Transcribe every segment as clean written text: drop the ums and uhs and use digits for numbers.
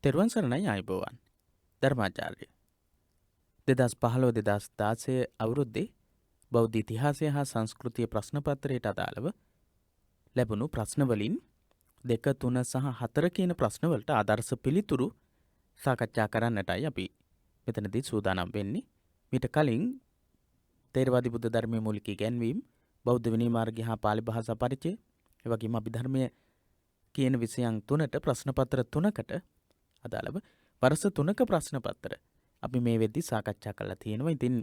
තෙරුවන් සරණයි ආයුබෝවන්. ධර්මාචාර්ය 2015-2016 අවුරුද්දේ බෞද්ධ ඉතිහාසය හා සංස්කෘතිය ප්‍රශ්න පත්‍රයට අදාළව ලැබුණු ප්‍රශ්න වලින් 2, 3 සහ 4 කියන ප්‍රශ්න වලට ආදර්ශ පිළිතුරු සාකච්ඡා කරන්නටයි අපි මෙතනදී සූදානම් වෙන්නේ. මීට කලින් තේරවාදී බුද්ධ ධර්මයේ මූලික ඉගැන්වීම්, බෞද්ධ විනය මාර්ගය හා පාලි භාෂා පරිචය, ඒ වගේම අභිධර්මය කියන විෂයන් 3ට ප්‍රශ්න පත්‍ර 3කට අදාළව වර්ෂ 3ක ප්‍රශ්න පත්‍ර අපි මේ වෙද්දී සාකච්ඡා කරලා තියෙනවා. ඉතින්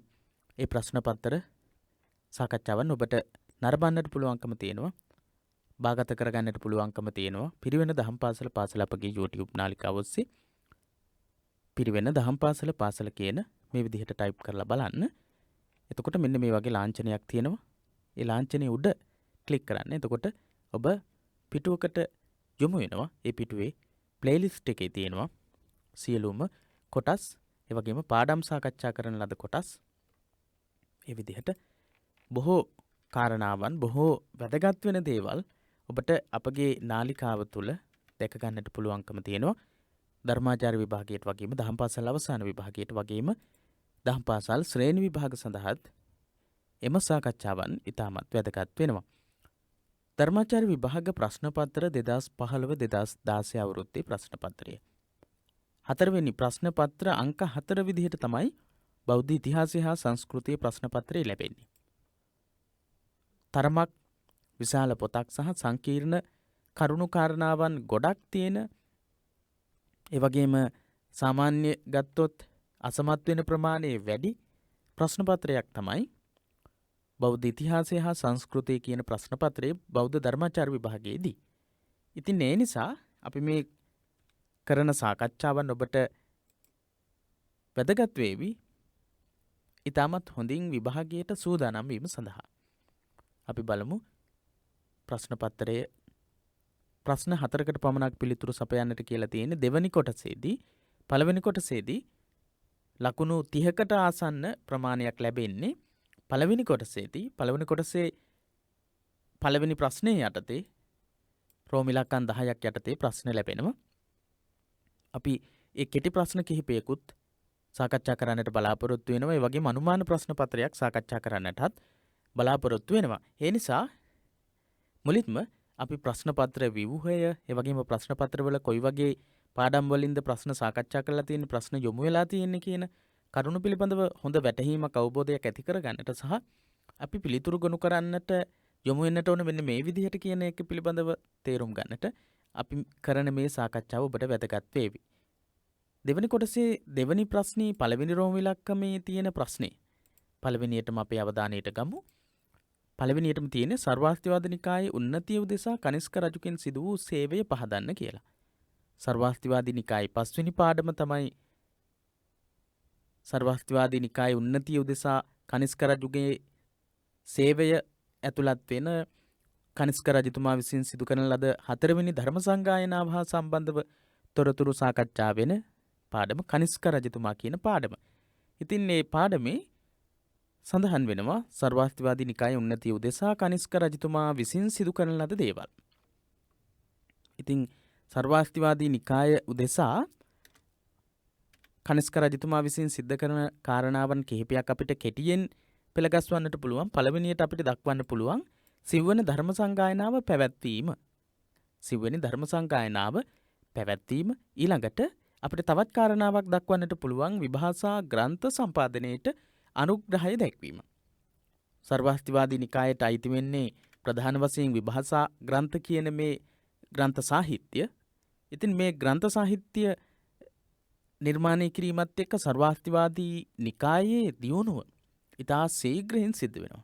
ඒ ප්‍රශ්න පත්‍ර සාකච්ඡාවන් ඔබට නරඹන්නට පුළුවන්කම තියෙනවා. භාගත කරගන්නට පුළුවන්කම තියෙනවා. පිරිවෙන දහම් පාසල අපගේ YouTube නාලිකාව ඔස්සේ පිරිවෙන දහම් පාසල කියන මේ විදිහට ටයිප් කරලා බලන්න. එතකොට මෙන්න මේ වගේ ලාංඡනයක් තියෙනවා. ඒ ලාංඡනයේ උඩ ක්ලික් කරන්න. එතකොට ඔබ පිටුවකට යොමු වෙනවා. ඒ පිටුවේ ප්ලේලිස්ට් එකේ තියෙනවා සියලුම කොටස්, ඒ වගේම පාඩම් සාකච්ඡා කරන ලද කොටස්. ඒ විදිහට බොහෝ කාරණාවන්, බොහෝ වැදගත් වෙන දේවල් ඔබට අපගේ නාලිකාව තුළ දැක ගන්නට පුළුවන්කම තියෙනවා. ධර්මාචාර්ය විභාගයට වගේම දහම් පාසල් අවසාන විභාගයට වගේම දහම් පාසල් ශ්‍රේණි විභාග සඳහාත් එම සාකච්ඡාවන් ඉතාමත් වැදගත් වෙනවා. ධර්මාචාර්ය විභාග ප්‍රශ්න පත්‍ර 2015-2016 අවුරුද්දේ ප්‍රශ්න පත්‍රය. 4 වෙනි ප්‍රශ්න පත්‍ර අංක 4 විදිහට තමයි බෞද්ධ ඉතිහාසය හා සංස්කෘතිය ප්‍රශ්න පත්‍රය ලැබෙන්නේ. තරමක් විශාල පොතක් සහ සංකීර්ණ කරුණු කාරණාවන් ගොඩක් තියෙන, ඒ වගේම සාමාන්‍ය ගත්තොත් අසමත් වෙන ප්‍රමාණය වැඩි ප්‍රශ්න පත්‍රයක් තමයි බෞද්ධ ඉතිහාසය හා සංස්කෘතිය කියන ප්‍රශ්න පත්‍රයේ බෞද්ධ ධර්මාචාර්ය විභාගයේදී. ඉතින් ඒ නිසා අපි මේ කරන සාකච්ඡාවන් ඔබට වැදගත් වේවි. ඉතාමත් හොඳින් විභාගයට සූදානම් වීම සඳහා. අපි බලමු ප්‍රශ්න පත්‍රයේ ප්‍රශ්න 4කට පමණක් පිළිතුරු සපයන්නට කියලා තියෙන දෙවැනි කොටසේදී. පළවෙනි කොටසේදී ලකුණු 30කට ආසන්න ප්‍රමාණයක් ලැබෙන්නේ පළවෙනි කොටසේදී. පළවෙනි කොටසේ පළවෙනි ප්‍රශ්නයේ යටතේ රෝම ඉලක්කම් 10ක් යටතේ ප්‍රශ්න ලැබෙනවා. අපි ඒ කෙටි ප්‍රශ්න කිහිපයකුත් සාකච්ඡා කරන්නට බලාපොරොත්තු වෙනවා. ඒ වගේම අනුමාන ප්‍රශ්න පත්‍රයක් සාකච්ඡා කරන්නටත් බලාපොරොත්තු වෙනවා. ඒ නිසා මුලින්ම අපි ප්‍රශ්න පත්‍ර ව්‍යුහය, ඒ වගේම ප්‍රශ්න පත්‍රවල කොයි වගේ පාඩම් වලින්ද ප්‍රශ්න සාකච්ඡා කරලා තියෙන්නේ, ප්‍රශ්න යොමු වෙලා තියෙන්නේ කියන කරුණු පිළිබඳව හොඳ වැටහීමක්, අවබෝධයක් ඇති කරගන්නට සහ අපි පිළිතුරු ගොනු කරන්නට යොමු වෙන්නට ඕන මෙන්න මේ විදිහට කියන එක පිළිබඳව තේරුම් ගන්නට අපි කරන මේ සාකච්ඡාව ඔබට වැදගත් වේවි. දෙවැනි කොටසේ දෙවැනි ප්‍රශ්නේ පළවෙනි රෝම ඉලක්කමේ තියෙන ප්‍රශ්නේ පළවෙනියටම අපේ අවධානයට ගමු. පළවෙනියටම තියෙන්නේ සර්වාස්තිවාද නිකායේ උන්නතිය උදෙසා කනිස්ක රජුකින් සිදු වූ සේවය පහදන්න කියලා. සර්වාස්තිවාදී නිකායේ 5 වෙනි පාඩම තමයි සර්වාස්තිවාදී නිකායේ උන්නතිය උදෙසා කනිස්ක රජුගේ සේවය ඇතුළත් වෙන කනිස්ක රජතුමා විසින් සිදු කරන ලද 4 වෙනි ධර්ම සංගායනාව හා සම්බන්ධව තොරතුරු සාකච්ඡා වෙන පාඩම කනිස්ක රජතුමා කියන පාඩම. ඉතින් මේ පාඩමේ සඳහන් වෙනවා සර්වාස්තිවාදී නිකායේ උන්නතිය උදෙසා කනිස්ක රජතුමා විසින් සිදු කරන ලද දේවල්. ඉතින් සර්වාස්තිවාදී නිකාය උදෙසා කනිස්ක රජතුමා විසින් සිද්ධ කරන කාරණාවන් කිහිපයක් අපිට කෙටියෙන් පෙළගස්වන්නට පුළුවන්. පළවෙනියට අපිට දක්වන්න පුළුවන් සිව්වන ධර්ම සංගායනාව පැවැත්වීම. සිව්වෙනි ධර්ම සංගායනාව පැවැත්වීම. ඊළඟට අපිට තවත් කාරණාවක් දක්වන්නට පුළුවන් විභාෂා ග්‍රන්ථ සම්පාදනයේට අනුග්‍රහය දැක්වීම. සර්වාස්තිවාදී නිකායට අයිති වෙන්නේ ප්‍රධාන වශයෙන් විභාෂා ග්‍රන්ථ කියන මේ ග්‍රන්ථ සාහිත්‍ය. ඉතින් මේ ග්‍රන්ථ සාහිත්‍ය නිර්මාණය කිරීමත් එක්ක සර්වාස්තිවාදී නිකායේ දියුණුව ඉතා ශීඝ්‍රයෙන් සිද්ධ වෙනවා.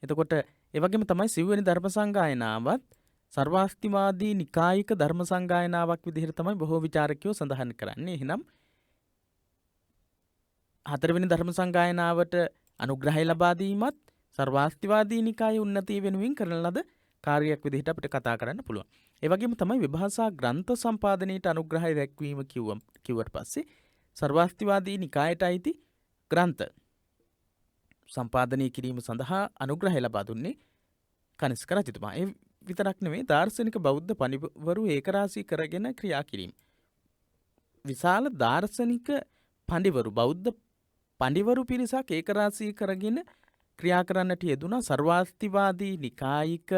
එතකොට ඒ වගේම තමයි සිව්වෙනි ධර්ම සංගායනාවත් සර්වාස්තිවාදී නිකායික ධර්ම සංගායනාවක් විදිහට තමයි බොහෝ විචාරකයෝ සඳහන් කරන්නේ. එහෙනම් 4 වෙනි ධර්ම සංගායනාවට අනුග්‍රහය ලබා දීමත් සර්වාස්තිවාදී නිකායේ උන්නතිය වෙනුවෙන් කරන ලද කාර්යයක් විදිහට අපිට කතා කරන්න පුළුවන්. ඒ වගේම තමයි විභාෂා ග්‍රන්ථ සම්පාදනයේට අනුග්‍රහය දැක්වීම කිව්වට පස්සේ සර්වාස්තිවාදී නිකායට අයිති ග්‍රන්ථ සම්පාදනය කිරීම සඳහා අනුග්‍රහය ලබා දුන්නේ කනිස්ක රජතුමා. ඒ විතරක් නෙවෙයි දාර්ශනික බෞද්ධ පඬිවරු ඒකරාශී කරගෙන ක්‍රියා කිරීම. විශාල දාර්ශනික පඬිවරු බෞද්ධ පඬිවරු පිරිසක් ඒකරාශී කරගෙන ක්‍රියා කරන්නට යෙදුණා. සර්වාස්තිවාදී නිකායික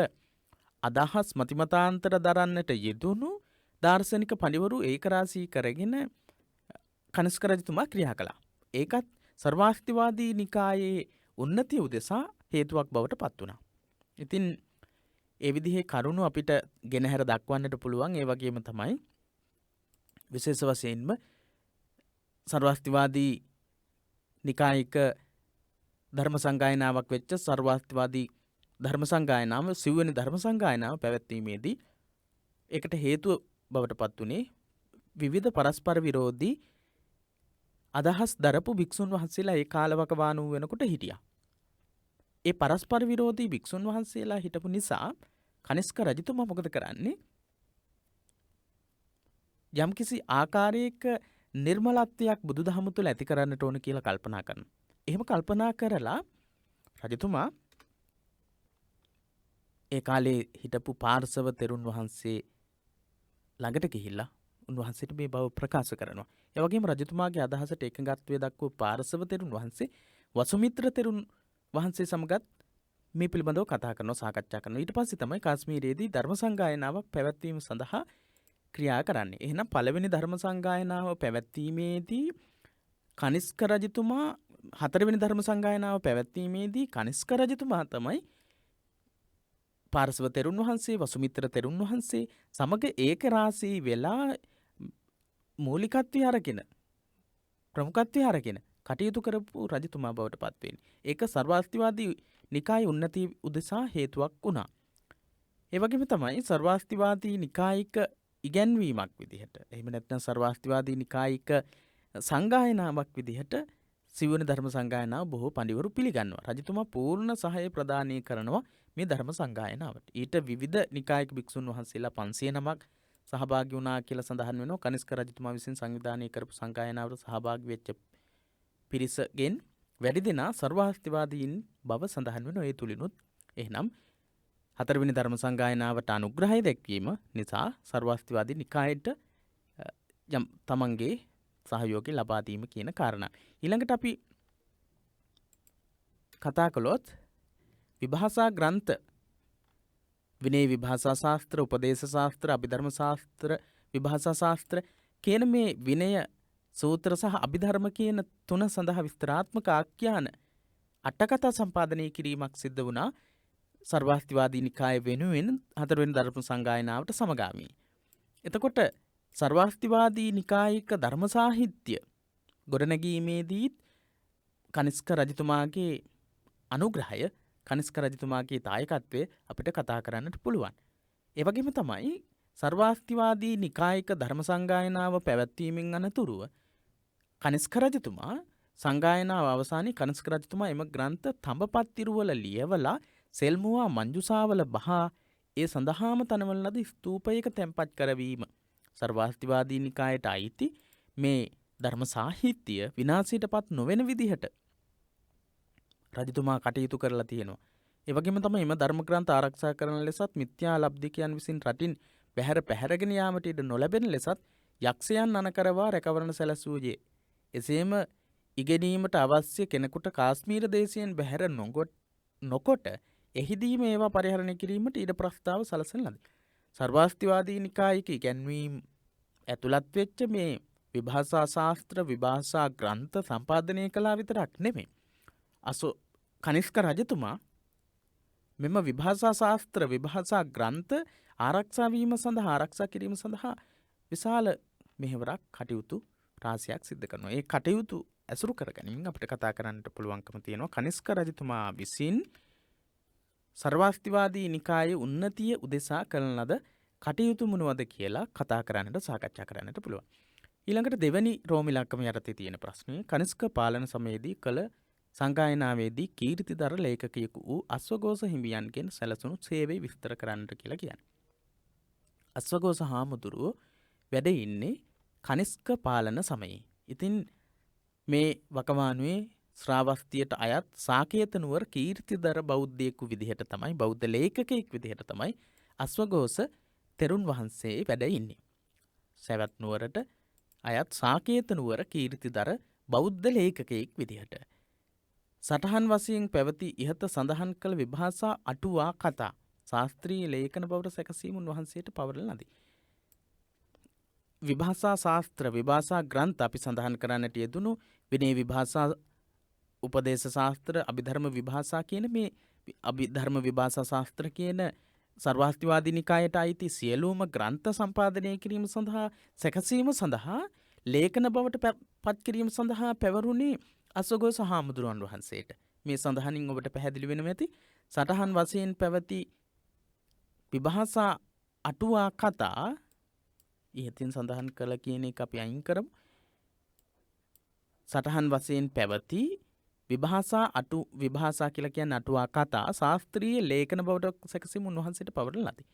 අදහස් මතිමතාන්තර දරන්නට යෙදුණු දාර්ශනික පඬිවරු ඒකරාශී කරගෙන කනිෂ්ක රජතුමා ක්‍රියා කළා. ඒකත් සර්වාස්තිවාදී නිකායේ උන්නතිය උදෙසා හේතුවක් බවට පත් වුණා. ඉතින් ඒ විදිහේ කරුණු අපිට ගෙනහැර දක්වන්නට පුළුවන්. ඒ වගේම තමයි විශේෂ වශයෙන්ම සර්වාස්තිවාදී නිකායික ධර්ම සංගායනාවක් වෙච්ච සර්වාස්තිවාදී ධර්ම සංගායනාව සිව්වෙනි ධර්ම සංගායනාව පැවැත්වීමේදී ඒකට හේතුව බවට පත් වුණේ විවිධ පරස්පර විරෝධී අදහස් දරපු භික්ෂුන් වහන්සේලා ඒ කාලවකවානුව වෙනකොට හිටියා. ඒ පරස්පර විරෝධී භික්ෂුන් වහන්සේලා හිටපු නිසා කනිෂ්ක රජතුමා මොකද කරන්නේ? යම්කිසි ආකාරයක නිර්මලත්වයක් බුදුදහම තුළ ඇති කරන්නට ඕන කියලා කල්පනා කරනවා. එහෙම කල්පනා කරලා රජතුමා ඒ කාලේ හිටපු පාර්ශව තෙරුන් වහන්සේ ළඟට ගිහිල්ලා උන්වහන්සේට මේ බව ප්‍රකාශ කරනවා. ඒ වගේම රජතුමාගේ අදහසට එකඟත්වය දක්වපු පාර්ශව තෙරුන් වහන්සේ වසුමිත්‍ර තෙරුන් වහන්සේ සමගත් මේ පිළිබඳව කතා කරනවා, සාකච්ඡා කරනවා. ඊට පස්සේ තමයි කාශ්මීරයේදී ධර්ම සංගායනාවක් පැවැත්වීම සඳහා ක්‍රියා කරන්නේ. එහෙනම් පළවෙනි ධර්ම සංගායනාව පැවැත්වීමේදී කනිෂ්ක රජතුමා, හතරවෙනි ධර්ම සංගායනාව පැවැත්වීමේදී කනිෂ්ක රජතුමා තමයි පාර්ශව තෙරුන් වහන්සේ, වසුමිත්‍ර තෙරුන් වහන්සේ සමග ඒකරාශී වෙලා මූලිකත්වය අරගෙන, ප්‍රමුඛත්වය අරගෙන කටයුතු කරපු රජතුමා බවට පත් වෙන්නේ. ඒක සර්වාස්තිවාදී නිකායේ උන්නතිය උදෙසා හේතුවක් වුණා. ඒ වගේම තමයි සර්වාස්තිවාදී නිකායික ඉගැන්වීමක් විදිහට, එහෙම නැත්නම් සර්වාස්තිවාදී නිකායික සංගායනාවක් විදිහට සිව්වෙනි ධර්ම සංගායනාව බොහෝ පඬිවරු පිළිගන්නවා. රජතුමා පූර්ණ සහාය ප්‍රදානය කරනවා මේ ධර්ම සංගායනාවට. ඊට විවිධ නිකායික භික්ෂුන් වහන්සේලා 500 නමක් සහභාගී වුණා කියලා සඳහන් වෙනවා. කනිෂ්ක රජතුමා විසින් සංවිධානය කරපු සංගායනාවට සහභාගී වෙච්ච පිරිසගෙන් වැඩි දෙනා සර්වාස්තිවාදීන් බව සඳහන් වෙනවා. ඒ තුලිනුත් එහෙනම් හතරවෙනි ධර්ම සංගායනාවට අනුග්‍රහය දැක්වීම නිසා සර්වාස්තිවාදී නිකායට යම් තමන්ගේ සහයෝගය ලබා දීම කියන කාරණා. ඊළඟට අපි කතා කළොත් විභාෂා ග්‍රන්ථ, විනය විභාෂා ශාස්ත්‍ර, උපදේශ ශාස්ත්‍ර, අභිධර්ම ශාස්ත්‍ර, විභාෂා ශාස්ත්‍ර කියන මේ විනය සූත්‍ර සහ අභිධර්ම කියන තුන සඳහා විස්තරාත්මක ආඛ්‍යාන අටකථා සම්පාදනය කිරීමක් සිද්ධ වුණා සර්වාස්තිවාදී නිකාය වෙනුවෙන් හතරවෙනි ධර්ම සංගායනාවට සමගාමී. එතකොට සර්වාස්තිවාදී නිකායික ධර්ම සාහිත්‍ය ගොඩනැගීමේදී කනිෂ්ක රජතුමාගේ අනුග්‍රහය, කනිෂ්ක රජතුමාගේ දායකත්වය අපිට කතා කරන්නට පුළුවන්. ඒ වගේම තමයි සර්වාස්තිවාදී නිකායික ධර්ම සංගායනාව පැවැත්වීමෙන් අනතුරුව කනිෂ්ක රජතුමා සංගායනාව අවසානයේ කනිෂ්ක රජතුමා එම ග්‍රන්ථ තඹපත්තිරුවල ලියවලා සෙල්මුවා මංජුසාවල බහා ඒ සඳහාම තනවන ලද ස්තූපයක තැන්පත් කරවීම සර්වාස්තිවාදී නිකායට අයිති මේ ධර්ම සාහිත්‍ය විනාශයට පත් නොවන විදිහට රජතුමා කටයුතු කරලා තියෙනවා. ඒ වගේම තමයි එම ධර්ම ග්‍රන්ථ ආරක්ෂා කරන ලෙසත් මිත්‍යා ලබ්ධිකයන් විසින් රටින් පැහැරගෙන යාමට ඉඩ නොලැබෙන ලෙසත් යක්ෂයන් අනකරවා රැකවරණ සැලසූයේ. එසේම ඉගෙනීමට අවශ්‍ය කෙනෙකුට කාශ්මීර දේශයෙන් බැහැර නොකොට එහිදීම ඒවා පරිහරණය කිරීමට ඉඩ ප්‍රස්තාව සලසන ලද. සර්වාස්තිවාදී නිකායික ඉගැන්වීම් ඇතුළත් වෙච්ච මේ විභාෂා ශාස්ත්‍ර, විභාෂා ග්‍රන්ථ සම්පාදනය කළා විතරක් නෙමෙයි. කනිෂ්ක රජතුමා මෙම විභාෂා ශාස්ත්‍ර, විභාෂා ග්‍රන්ථ ආරක්ෂා වීම සඳහා, ආරක්ෂා කිරීම සඳහා විශාල මෙහෙවරක් කටයුතු රාශියක් සිදු කරනවා. ඒ කටයුතු ඇසුරු කරගනිමින් අපිට කතා කරන්නට පුළුවන්කම තියෙනවා කනිෂ්ක රජතුමා විසින් සර්වාස්තිවාදී නිකායේ උන්නතිය උදෙසා කරන ලද කටයුතු මොනවද කියලා කතා කරන්නට, සාකච්ඡා කරන්නට පුළුවන්. ඊළඟට දෙවැනි රෝම ඉලක්කම යටතේ තියෙන ප්‍රශ්නය, කනිෂ්ක පාලන සමයේදී කළ සංගායනාවේදී කීර්තිදර ලේඛකයෙකු වූ අශ්වඝෝෂ හිමියන්ගෙන් සැලසුණු සේවය විස්තර කරන්නට කියලා කියන්නේ. අශ්වඝෝෂ හාමුදුරුවෝ වැඩ ඉන්නේ කනිෂ්ක පාලන සමයේ. ඉතින් මේ වකවානුවේ ශ්‍රාවස්තියට අයත් සාකේත නුවර කීර්තිදර බෞද්ධයෙකු විදිහට තමයි, බෞද්ධ ලේඛකයෙක් විදිහට තමයි අශ්වඝෝෂ තෙරුන් වහන්සේ වැඩ ඉන්නේ. සවැත් නුවරට අයත් සාකේත නුවර කීර්තිදර බෞද්ධ ලේඛකයෙක් විදිහට සටහන් වශයෙන් පැවති ඉහත සඳහන් කළ විභාෂා අටුවා කතා ශාස්ත්‍රීය ලේඛන බවට සැකසීම උන්වහන්සේට පවරන ලදී. විභාෂා ශාස්ත්‍ර විභාෂා ග්‍රන්ථ අපි සඳහන් කරන්නට යෙදුණු විනය විභාෂා උපදේශ ශාස්ත්‍ර අභිධර්ම විභාෂා කියන මේ අභිධර්ම විභාෂා ශාස්ත්‍ර කියන සර්වාස්තිවාදී නිකායට අයිති සියලුම ග්‍රන්ථ සම්පාදනය කිරීම සඳහා සැකසීම සඳහා ලේඛන බවට පත් කිරීම සඳහා පැවරුණේ අසගොස හාමුදුරුවන් වහන්සේට. මේ සඳහනින් ඔබට පැහැදිලි වෙනවා ඇති සටහන් වශයෙන් පැවති විභාෂා අටුවා කතා ඉහතින් සඳහන් කළ කියන එක අපි අයින් කරමු. සටහන් වශයෙන් පැවති විභාෂා කියලා කියන්නේ අටුවා කතා ශාස්ත්‍රීය ලේඛන බවට සැකසීම උන්වහන්සේට පවරන ලදී.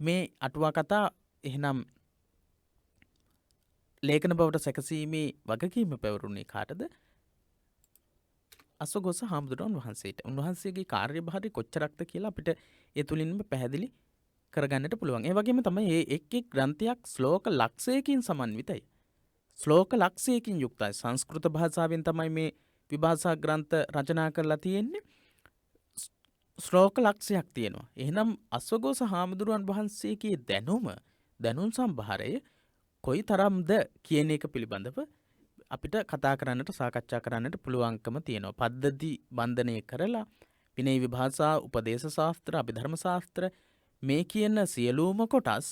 මේ අටුවා කතා එහෙනම් ලේඛන බවට සැකසීමේ වගකීම පැවරුණේ කාටද? අසගොස හාමුදුරුවන් වහන්සේට. උන්වහන්සේගේ කාර්යභාරය කොච්චරක්ද කියලා අපිට ඒ තුලින්ම පැහැදිලි කරගන්නට පුළුවන්. ඒ වගේම තමයි මේ එක් එක් ග්‍රන්ථයක් ශ්ලෝක ලක්ෂයකින් සමන්විතයි. ශ්ලෝක ලක්ෂයකින් යුක්තයි. සංස්කෘත භාෂාවෙන් තමයි මේ විභාෂා ග්‍රන්ථ රචනා කරලා තියෙන්නේ. ශ්ලෝක ලක්ෂයක් තියෙනවා. එහෙනම් අසගොස හාමුදුරුවන් වහන්සේගේ දැනුම් සම්භාරය කොයිතරම්ද කියන එක පිළිබඳව අපිට කතා කරන්නට සාකච්ඡා කරන්නට පුළුවන්කම තියෙනවා. පද්ධති බන්ධනය කරලා විනය විභාෂා උපදේශ ශාස්ත්‍ර අභිධර්ම ශාස්ත්‍ර මේ කියන සියලුම කොටස්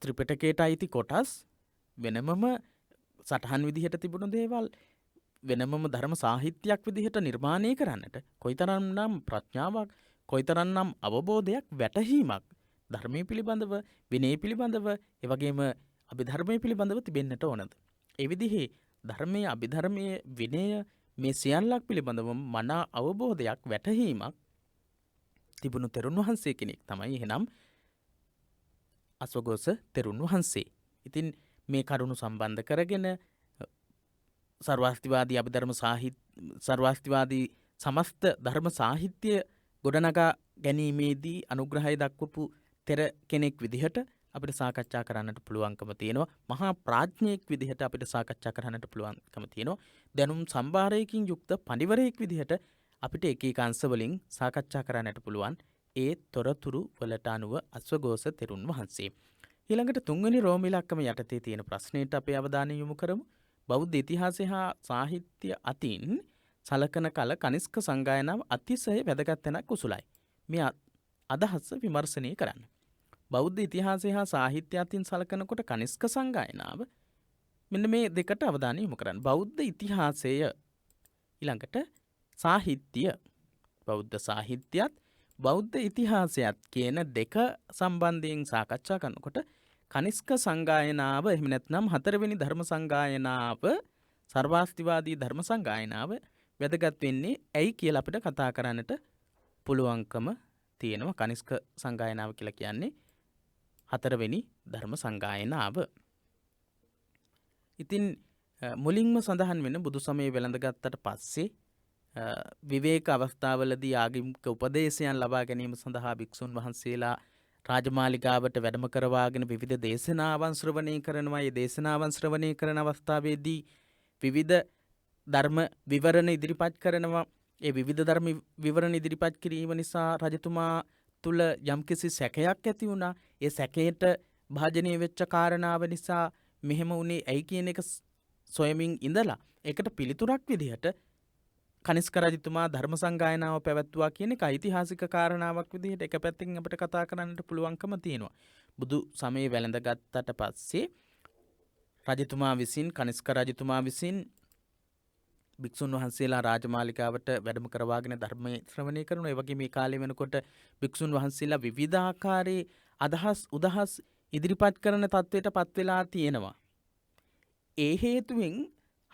ත්‍රිපිටකයට අයිති කොටස් වෙනමම සටහන් විදිහට තිබුණු දේවල් වෙනමම ධර්ම සාහිත්‍යයක් විදිහට නිර්මාණය කරන්නට කොයිතරම්නම් ප්‍රඥාවක් කොයිතරම්නම් අවබෝධයක් වැටහීමක් ධර්මයේ පිළිබඳව විනය පිළිබඳව ඒ වගේම අභිධර්මයේ පිළිබඳව තිබෙන්නට ඕනද? ඒ විදිහේ ධර්මයේ අභිධර්මයේ විනය මේ සියල්ලක් පිළිබඳව මනා අවබෝධයක් වැටහීමක් තිබුණු තෙරුන් වහන්සේ කෙනෙක් තමයි එහෙනම් අසගොස තෙරුන් වහන්සේ. ඉතින් මේ කරුණු සම්බන්ධ කරගෙන සර්වාස්තිවාදී අභිධර්ම සර්වාස්තිවාදී සමස්ත ධර්ම සාහිත්‍ය ගොඩනගා ගැනීමේදී අනුග්‍රහය දක්වපු තෙර කෙනෙක් විදිහට අපිට සාකච්ඡා කරන්නට පුළුවන්කම තියෙනවා. මහා ප්‍රඥෙක් විදිහට අපිට සාකච්ඡා කරන්නට පුළුවන්කම තියෙනවා. දැනුම් සම්භාරයකින් යුක්ත පඬිවරයෙක් විදිහට අපිට එක එක අංශ වලින් සාකච්ඡා කරන්නට පුළුවන් ඒ තොරතුරු වලට අනුව අස්වඝෝෂ තෙරුන් වහන්සේ. ඊළඟට තුන්වෙනි රෝම ඉලක්කම යටතේ තියෙන ප්‍රශ්නෙට අපේ අවධානය යොමු කරමු. බෞද්ධ ඉතිහාසය හා සාහිත්‍ය අතින් සලකන කල කනිෂ්ක සංගායනාව අතිශය වැදගත් තැනක් උසුලයි. මේ අදහස විමර්ශනය කරන්න. බෞද්ධ ඉතිහාසය හා සාහිත්‍ය අතින් සලකනකොට කනිෂ්ක සංගායනාව මෙන්න මේ දෙකට අවධානය යොමු කරන්න. බෞද්ධ ඉතිහාසය ඊළඟට සාහිත්‍ය බෞද්ධ සාහිත්‍යයත් බෞද්ධ ඉතිහාසයත් කියන දෙක සම්බන්ධයෙන් සාකච්ඡා කරනකොට කනිෂ්ක සංගායනාව එහෙම නැත්නම් හතරවෙනි ධර්ම සංගායනාව සර්වාස්තිවාදී ධර්ම සංගායනාව වැදගත් වෙන්නේ ඇයි කියලා අපිට කතා කරන්නට පුළුවන්කම තියෙනවා. කනිෂ්ක සංගායනාව කියලා කියන්නේ හතරවෙනි ධර්ම සංගායනාව. ඉතින් මුලින්ම සඳහන් වෙන බුදු සමය වෙළඳගත්තට පස්සේ විවේක අවස්ථාවලදී ආගමික උපදේශයන් ලබා ගැනීම සඳහා භික්ෂුන් වහන්සේලා රාජමාලිගාවට වැඩම කරවාගෙන විවිධ දේශනාවන් ශ්‍රවණය කරනවා. මේ දේශනාවන් ශ්‍රවණය කරන අවස්ථාවේදී විවිධ ධර්ම විවරණ ඉදිරිපත් කරනවා. ඒ විවිධ ධර්ම විවරණ ඉදිරිපත් කිරීම නිසා රජතුමා තුල යම්කිසි සැකයක් ඇති වුණා. ඒ සැකයට භාජනය වෙච්ච කාරණාව නිසා මෙහෙම වුණේ ඇයි කියන එක සොයමින් ඉඳලා ඒකට පිළිතුරක් විදිහට කනිෂ්ක රජතුමා ධර්ම සංගායනාව පැවැත්වුවා කියන එක ඓතිහාසික කාරණාවක් විදිහට එක පැත්තකින් අපිට කතා කරන්නට පුළුවන්කම තියෙනවා. බුදු සමය වැළඳගත්තට පස්සේ රජතුමා විසින් කනිෂ්ක රජතුමා විසින් භික්ෂුන් වහන්සේලා රාජමාලිගාවට වැඩම කරවාගෙන ධර්මයේ ශ්‍රවණය කරනවා. ඒ වගේ මේ කාලේ වෙනකොට භික්ෂුන් වහන්සේලා විවිධාකාරයේ උදහස් ඉදිරිපත් කරන තත්වයට පත් වෙලා තියෙනවා. ඒ හේතුවෙන්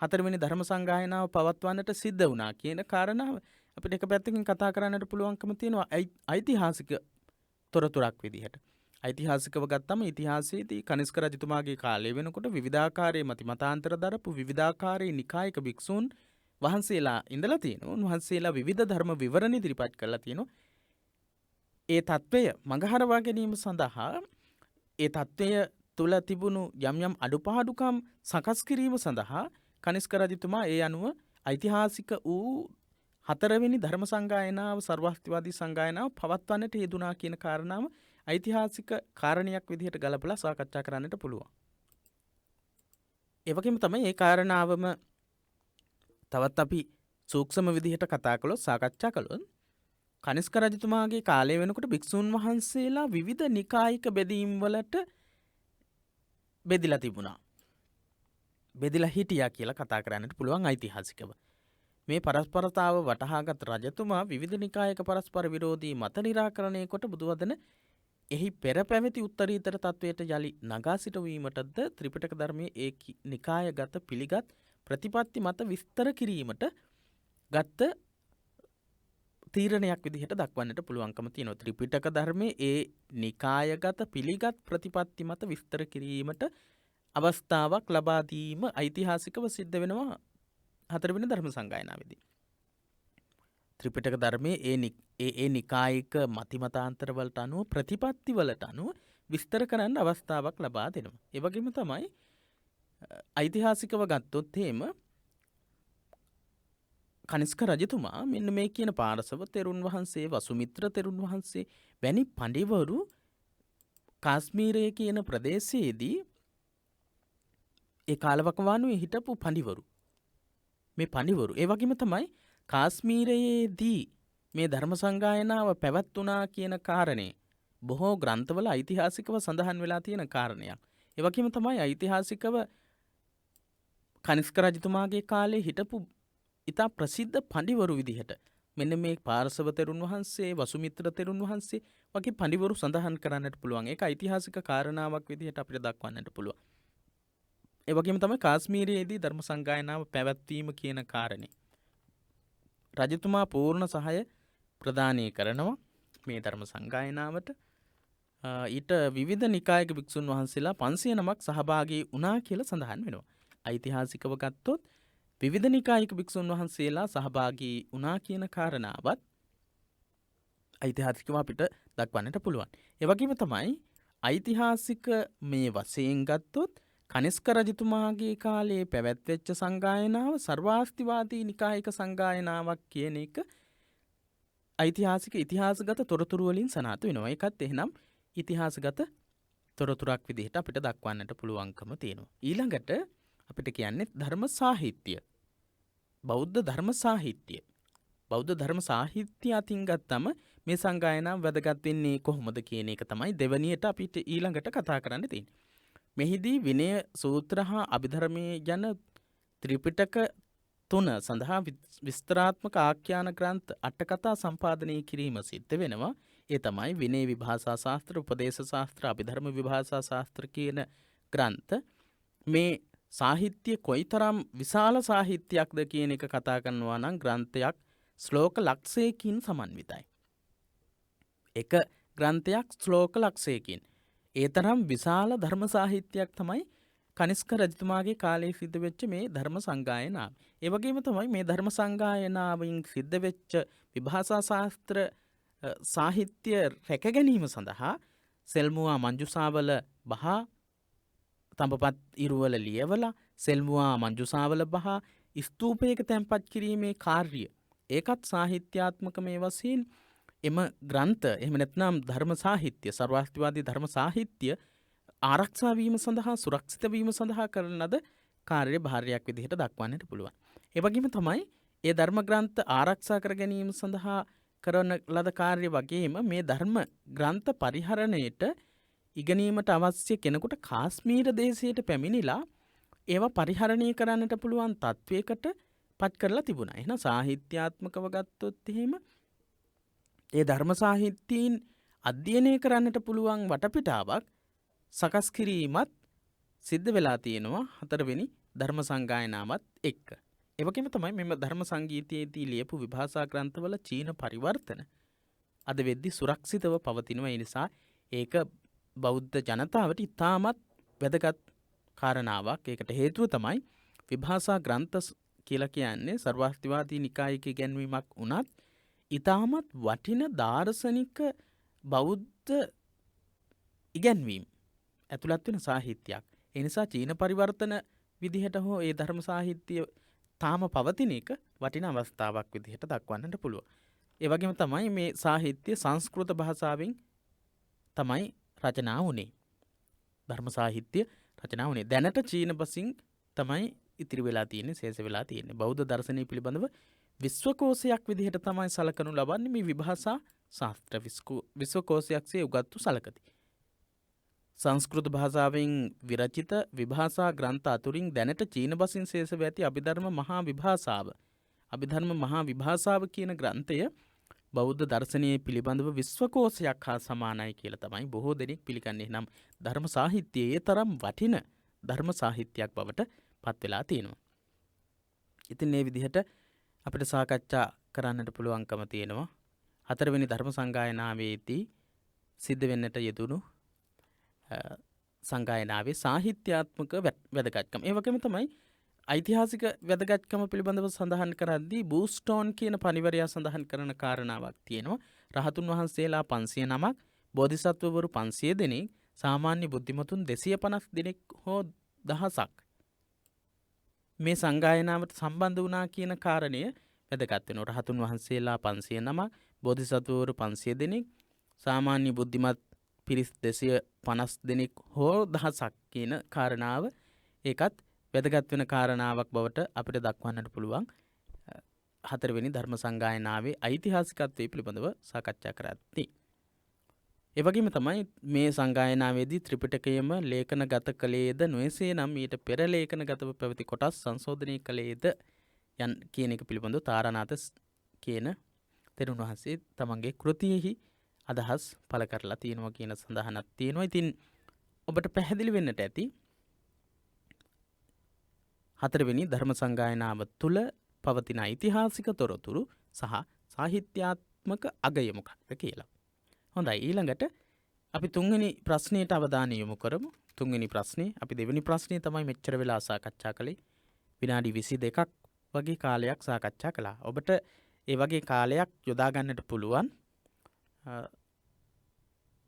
හතරවෙනි ධර්ම සංගායනාව පවත්වන්නට සිද්ධ වුණා කියන කාරණාව අපිට එක පැත්තකින් කතා කරන්නට පුළුවන්කම තියෙනවා ඓතිහාසික තොරතුරක් විදිහට. ඓතිහාසිකව ගත්තම ඉතිහාසයේදී කනිෂ්ක රජතුමාගේ කාලය වෙනකොට විවිධාකාරයේ මතිමතාන්තර දරපු විවිධාකාරයේ නිකායක භික්ෂූන් වහන්සේලා ඉඳලා තියෙනවා. උන්වහන්සේලා විවිධ ධර්ම විවරණ ඉදිරිපත් කරලා තියෙනවා. ඒ తත්වය මඟහරවා ගැනීම සඳහා ඒ తත්වය තුළ තිබුණු යම් යම් අඩුපාඩුකම් සකස් කිරීම සඳහා කනිස්ක රජතුමා ඒ අනුව ඓතිහාසික වූ 4 වෙනි ධර්ම සංගායනාව සර්වස්තිවාදී සංගායනාව පවත්වන්නට යෙදුනා කියන කාරණාව ඓතිහාසික කාරණයක් විදිහට ගලපලා සාකච්ඡා කරන්නට පුළුවන්. ඒ වගේම තමයි මේ කාරණාවම තවත් අපි සූක්ෂම විදිහට කතා කළොත් සාකච්ඡා කළොත් කනිස්ක රජතුමාගේ කාලය වෙනකොට භික්ෂුන් වහන්සේලා විවිධ නිකායික බෙදීම් වලට බෙදිලා තිබුණා. බෙදිලා හිටියා කියලා කතා කරන්නට පුළුවන් ඓතිහාසිකව. මේ පරස්පරතාව වටහාගත් රජතුමා විවිධ නිකායක පරස්පර විරෝධී මත නිරාකරණය කොට බුදුවදන එහි පෙර පැවති උත්තරීතර තත්වයට යලි නගා සිටවීමටද ත්‍රිපිටක ධර්මයේ ඒ නිකායගත පිළිගත් ප්‍රතිපත්ති මත විස්තර කිරීමට ගත්ත තීරණයක් විදිහට දක්වන්නට පුළුවන්කම තියෙනවා. ත්‍රිපිටක ධර්මයේ ඒ නිකායගත පිළිගත් ප්‍රතිපත්ති මත විස්තර කිරීමට අවස්ථාවක් ලබා දීම ඓතිහාසිකව සිද්ධ වෙනවා 4 වෙනි ධර්ම සංගායනාවේදී. ත්‍රිපිටක ධර්මයේ ඒ නිකායික මතිමතාන්තර වලට අනුව ප්‍රතිපත්ති වලට අනුව විස්තර කරන්න අවස්ථාවක් ලබා දෙනවා. ඒ වගේම තමයි ඓතිහාසිකව ගත්තොත් එහෙම කනිස්ක රජතුමා මෙන්න මේ කියන පාරසව තෙරුන් වහන්සේ වසුමිත්‍ර තෙරුන් වහන්සේ වැනි පඬිවරු කාශ්මීරයේ කියන ප්‍රදේශයේදී ඒ කාලවකවානුවේ හිටපු පඬිවරු මේ පඬිවරු ඒ වගේම තමයි කාශ්මීරයේදී මේ ධර්ම සංගායනාව පැවැත්ුණා කියන කාරණේ බොහෝ ග්‍රන්ථවල ඓතිහාසිකව සඳහන් වෙලා තියෙන කාරණයක්. ඒ වගේම තමයි ඓතිහාසිකව කනිස්ක රජතුමාගේ කාලේ හිටපු ඉතා ප්‍රසිද්ධ පඬිවරු විදිහට මෙන්න මේ පාර්ශව තෙරුන් වහන්සේ වසුමිත්‍ර තෙරුන් වහන්සේ වගේ පඬිවරු සඳහන් කරන්නට පුළුවන්. ඒක ඓතිහාසික කාරණාවක් විදිහට අපිට දක්වන්නට පුළුවන්. ඒ වගේම තමයි කාශ්මීරයේදී ධර්ම සංගායනාව පැවැත්වීම කියන කාරණේ රජතුමා පූර්ණ සහාය ප්‍රදානය කරනවා මේ ධර්ම සංගායනාවට. ඊට විවිධ නිකායක භික්ෂුන් වහන්සේලා 500 නමක් සහභාගී වුණා කියලා සඳහන් වෙනවා. ඓතිහාසිකව ගත්තොත් විවිධ නිකායික භික්ෂුන් වහන්සේලා සහභාගී වුණා කියන කාරණාවත් ඓතිහාසිකව අපිට දක්වන්නට පුළුවන්. ඒ වගේම තමයි ඓතිහාසික මේ වශයෙන් ගත්තොත් කනිස්ක රජතුමාගේ කාලේ පැවැත්වෙච්ච සංගායනාව සර්වාස්තිවාදී නිකායික සංගායනාවක් කියන එක ඓතිහාසික ඉතිහාසගත තොරතුරු වලින් සනාථ වෙනවා. ඒකත් එහෙනම් ඉතිහාසගත තොරතුරක් විදිහට අපිට දක්වන්නට පුළුවන්කම තියෙනවා. ඊළඟට අපිට කියන්නේ ධර්ම සාහිත්‍ය. බෞද්ධ ධර්ම සාහිත්‍ය. බෞද්ධ ධර්ම සාහිත්‍ය අතින් ගත්තම මේ සංගායනාව වැදගත් වෙන්නේ කොහොමද කියන එක තමයි දෙවැනියට අපිට ඊළඟට කතා කරන්න තියෙන්නේ. මෙහිදී විනය සූත්‍ර හා අභිධර්මයේ යන ත්‍රිපිටක 3 සඳහා විස්තරාත්මක ආඛ්‍යාන ග්‍රන්ථ අටකතා සම්පාදනය කිරීම සිද්ධ වෙනවා. ඒ තමයි විනය විභාෂා ශාස්ත්‍ර, උපදේශ ශාස්ත්‍ර, අභිධර්ම විභාෂා ශාස්ත්‍ර කියන ග්‍රන්ථ. මේ සාහිත්‍ය කොයිතරම් විශාල සාහිත්‍යයක්ද කියන එක කතා කරනවා නම් ග්‍රන්ථයක් ශ්ලෝක ලක්ෂයකින් සමන්විතයි. එක ග්‍රන්ථයක් ශ්ලෝක ලක්ෂයකින්. ඒ තරම් විශාල ධර්ම සාහිත්‍යයක් තමයි කනිස්ක රජතුමාගේ කාලේ සිද්ධ වෙච්ච මේ ධර්ම සංගායනාව. ඒ වගේම තමයි මේ ධර්ම සංගායනාවෙන් සිද්ධ වෙච්ච විභාෂා ශාස්ත්‍ර සාහිත්‍ය රැක ගැනීම සඳහා සෙල්මුවා මංජුසාවල බහා තඹපත් ඉරුවල ලියවලා සෙල්මුවා මංජුසාවල බහා ස්තූපයක තැන්පත් කිරීමේ කාර්ය ඒකත් සාහිත්‍යාත්මක මේ වශයෙන් එම ග්‍රන්ථ එහෙම නැත්නම් ධර්ම සාහිත්‍ය සර්වාස්තිවාදී ධර්ම සාහිත්‍ය ආරක්ෂා වීම සඳහා සුරක්ෂිත වීම සඳහා කරන ලද කාර්ය භාරයක් විදිහට දක්වන්නට පුළුවන්. ඒ වගේම තමයි ඒ ධර්ම ග්‍රන්ථ ආරක්ෂා කර ගැනීම සඳහා කරන ලද කාර්ය වගේම මේ ධර්ම ග්‍රන්ථ පරිහරණයට ඉගෙනීමට අවශ්‍ය කෙනෙකුට කාශ්මීර දේශයට පැමිණිලා ඒවා පරිහරණය කරන්නට පුළුවන් තත්වයකට පත් කරලා තිබුණා. එහෙනම් සාහිත්‍යාත්මකව ගත්තොත් එහෙම ඒ ධර්ම සාහිත්‍යීන් අධ්‍යයනය කරන්නට පුළුවන් වටපිටාවක් සකස් කිරීමත් සිද්ධ වෙලා තියෙනවා 4 වෙනි ධර්ම සංගායනාවත් එක්ක. ඒ වගේම තමයි මෙම ධර්ම සංගීතයේදී ලියපු විභාෂා ග්‍රන්ථවල චීන පරිවර්තන අද වෙද්දී සුරක්ෂිතව පවතිනවා. ඒ නිසා ඒක බෞද්ධ ජනතාවට ඉතාමත් වැදගත් කාරණාවක්. ඒකට හේතුව තමයි විභාෂා ග්‍රන්ථ කියලා කියන්නේ සර්වාස්තිවාදී නිකායක ඉගැන්වීමක් වුණත් ඉතාමත් වටින දාර්ශනික බෞද්ධ ඉගැන්වීම්. ඇතුළත් වෙන සාහිත්‍යයක්. ඒ නිසා චීන පරිවර්තන විදිහට හෝ ඒ ධර්ම සාහිත්‍ය තාම පවතින එක වටිනා අවස්ථාවක් විදිහට දක්වන්නට පුළුවන්. ඒ වගේම තමයි මේ සාහිත්‍ය සංස්කෘත භාෂාවෙන් තමයි රචනා වුණේ. ධර්ම සාහිත්‍ය රචනා වුණේ. දැනට චීන බසින් තමයි ඉතිරි වෙලා තියෙන්නේ, ශේෂ වෙලා තියෙන්නේ. බෞද්ධ දර්ශනය පිළිබඳව විශ්වකෝෂයක් විදිහට තමයි සලකනු ලබන්නේ මේ විභාෂා ශාස්ත්‍ර විශ්වකෝෂයක්සේ උගත්තු සලකති. සංස්කෘත භාෂාවෙන් විරචිත විභාෂා ග්‍රන්ථ අතුරින් දැනට චීන බසින් ශේෂව ඇති අභිධර්ම මහා විභාෂාව. අභිධර්ම මහා විභාෂාව කියන ග්‍රන්ථය බෞද්ධ දර්ශනයේ පිළිබඳව විශ්වකෝෂයක් හා සමානයි කියලා තමයි බොහෝ දෙනෙක් පිළිගන්නේ. නම් ධර්ම සාහිත්‍යයේ තරම් වටින ධර්ම සාහිත්‍යයක් බවට පත් වෙලා තියෙනවා. ඉතින් මේ විදිහට අපිට සාකච්ඡා කරන්නට පුළුවන්කම තියෙනවා. හතරවෙනි ධර්ම සංගායනාවේදී සිද්ධ වෙන්නට යෙදුණු සංගායනාවේ සාහිත්‍යාත්මක වැදගත්කම. ඒ වගේම තමයි ඓතිහාසික වැදගත්කම පිළිබඳව සඳහන් කරද්දී බූස්ටෝන් කියන පණිවරයා සඳහන් කරන කාරණාවක් තියෙනවා. රහතුන් වහන්සේලා 500 නමක්, බෝධිසත්වවරු 500 දෙනෙක්, සාමාන්‍ය බුද්ධිමතුන් 250 දෙනෙක් හෝ දහසක් මේ සංගායනාවට සම්බන්ධ වුණා කියන කාරණය වැදගත් වෙනවා. රහතුන් වහන්සේලා 500 නමක්, බෝධිසත්වවරු 500 දෙනෙක්, සාමාන්‍ය බුද්ධිමත් පිරිස් 250 දෙනෙක් හෝ දහසක් කියන කාරණාව ඒකත් වැදගත් වෙන කාරණාවක් බවට අපිට දක්වන්නට පුළුවන්. හතරවෙනි ධර්ම සංගායනාවේ ඓතිහාසිකත්වයේ පිළිබඳව සාකච්ඡා කරද්දී. ඒ වගේම තමයි මේ සංගායනාවේදී ත්‍රිපිටකයම ලේඛනගත කළේද නොයසේ නම් ඊට පෙර ලේඛනගතව පැවති කොටස් සංශෝධනය කළේද යන් කියන එක පිළිබඳව තාරානාථ කියන තෙරුන් වහන්සේ තමන්ගේ කෘතියෙහි අදහස් පළ කරලා තියෙනවා කියන සඳහනක් තියෙනවා. ඉතින් ඔබට පැහැදිලි වෙන්නට ඇති හතරවෙනි ධර්ම සංගායනාව තුළ පවතින ඓතිහාසික තොරතුරු සහ සාහිත්‍යාත්මක අගය මොකක්ද කියලා. හොඳයි, ඊළඟට අපි තුන්වෙනි ප්‍රශ්නයට අවධානය යොමු කරමු. තුන්වෙනි ප්‍රශ්නේ අපි දෙවෙනි ප්‍රශ්නේ තමයි මෙච්චර වෙලා සාකච්ඡා කළේ. විනාඩි 22ක් වගේ කාලයක් සාකච්ඡා කළා. ඔබට ඒ වගේ කාලයක් යොදා ගන්නට පුළුවන්.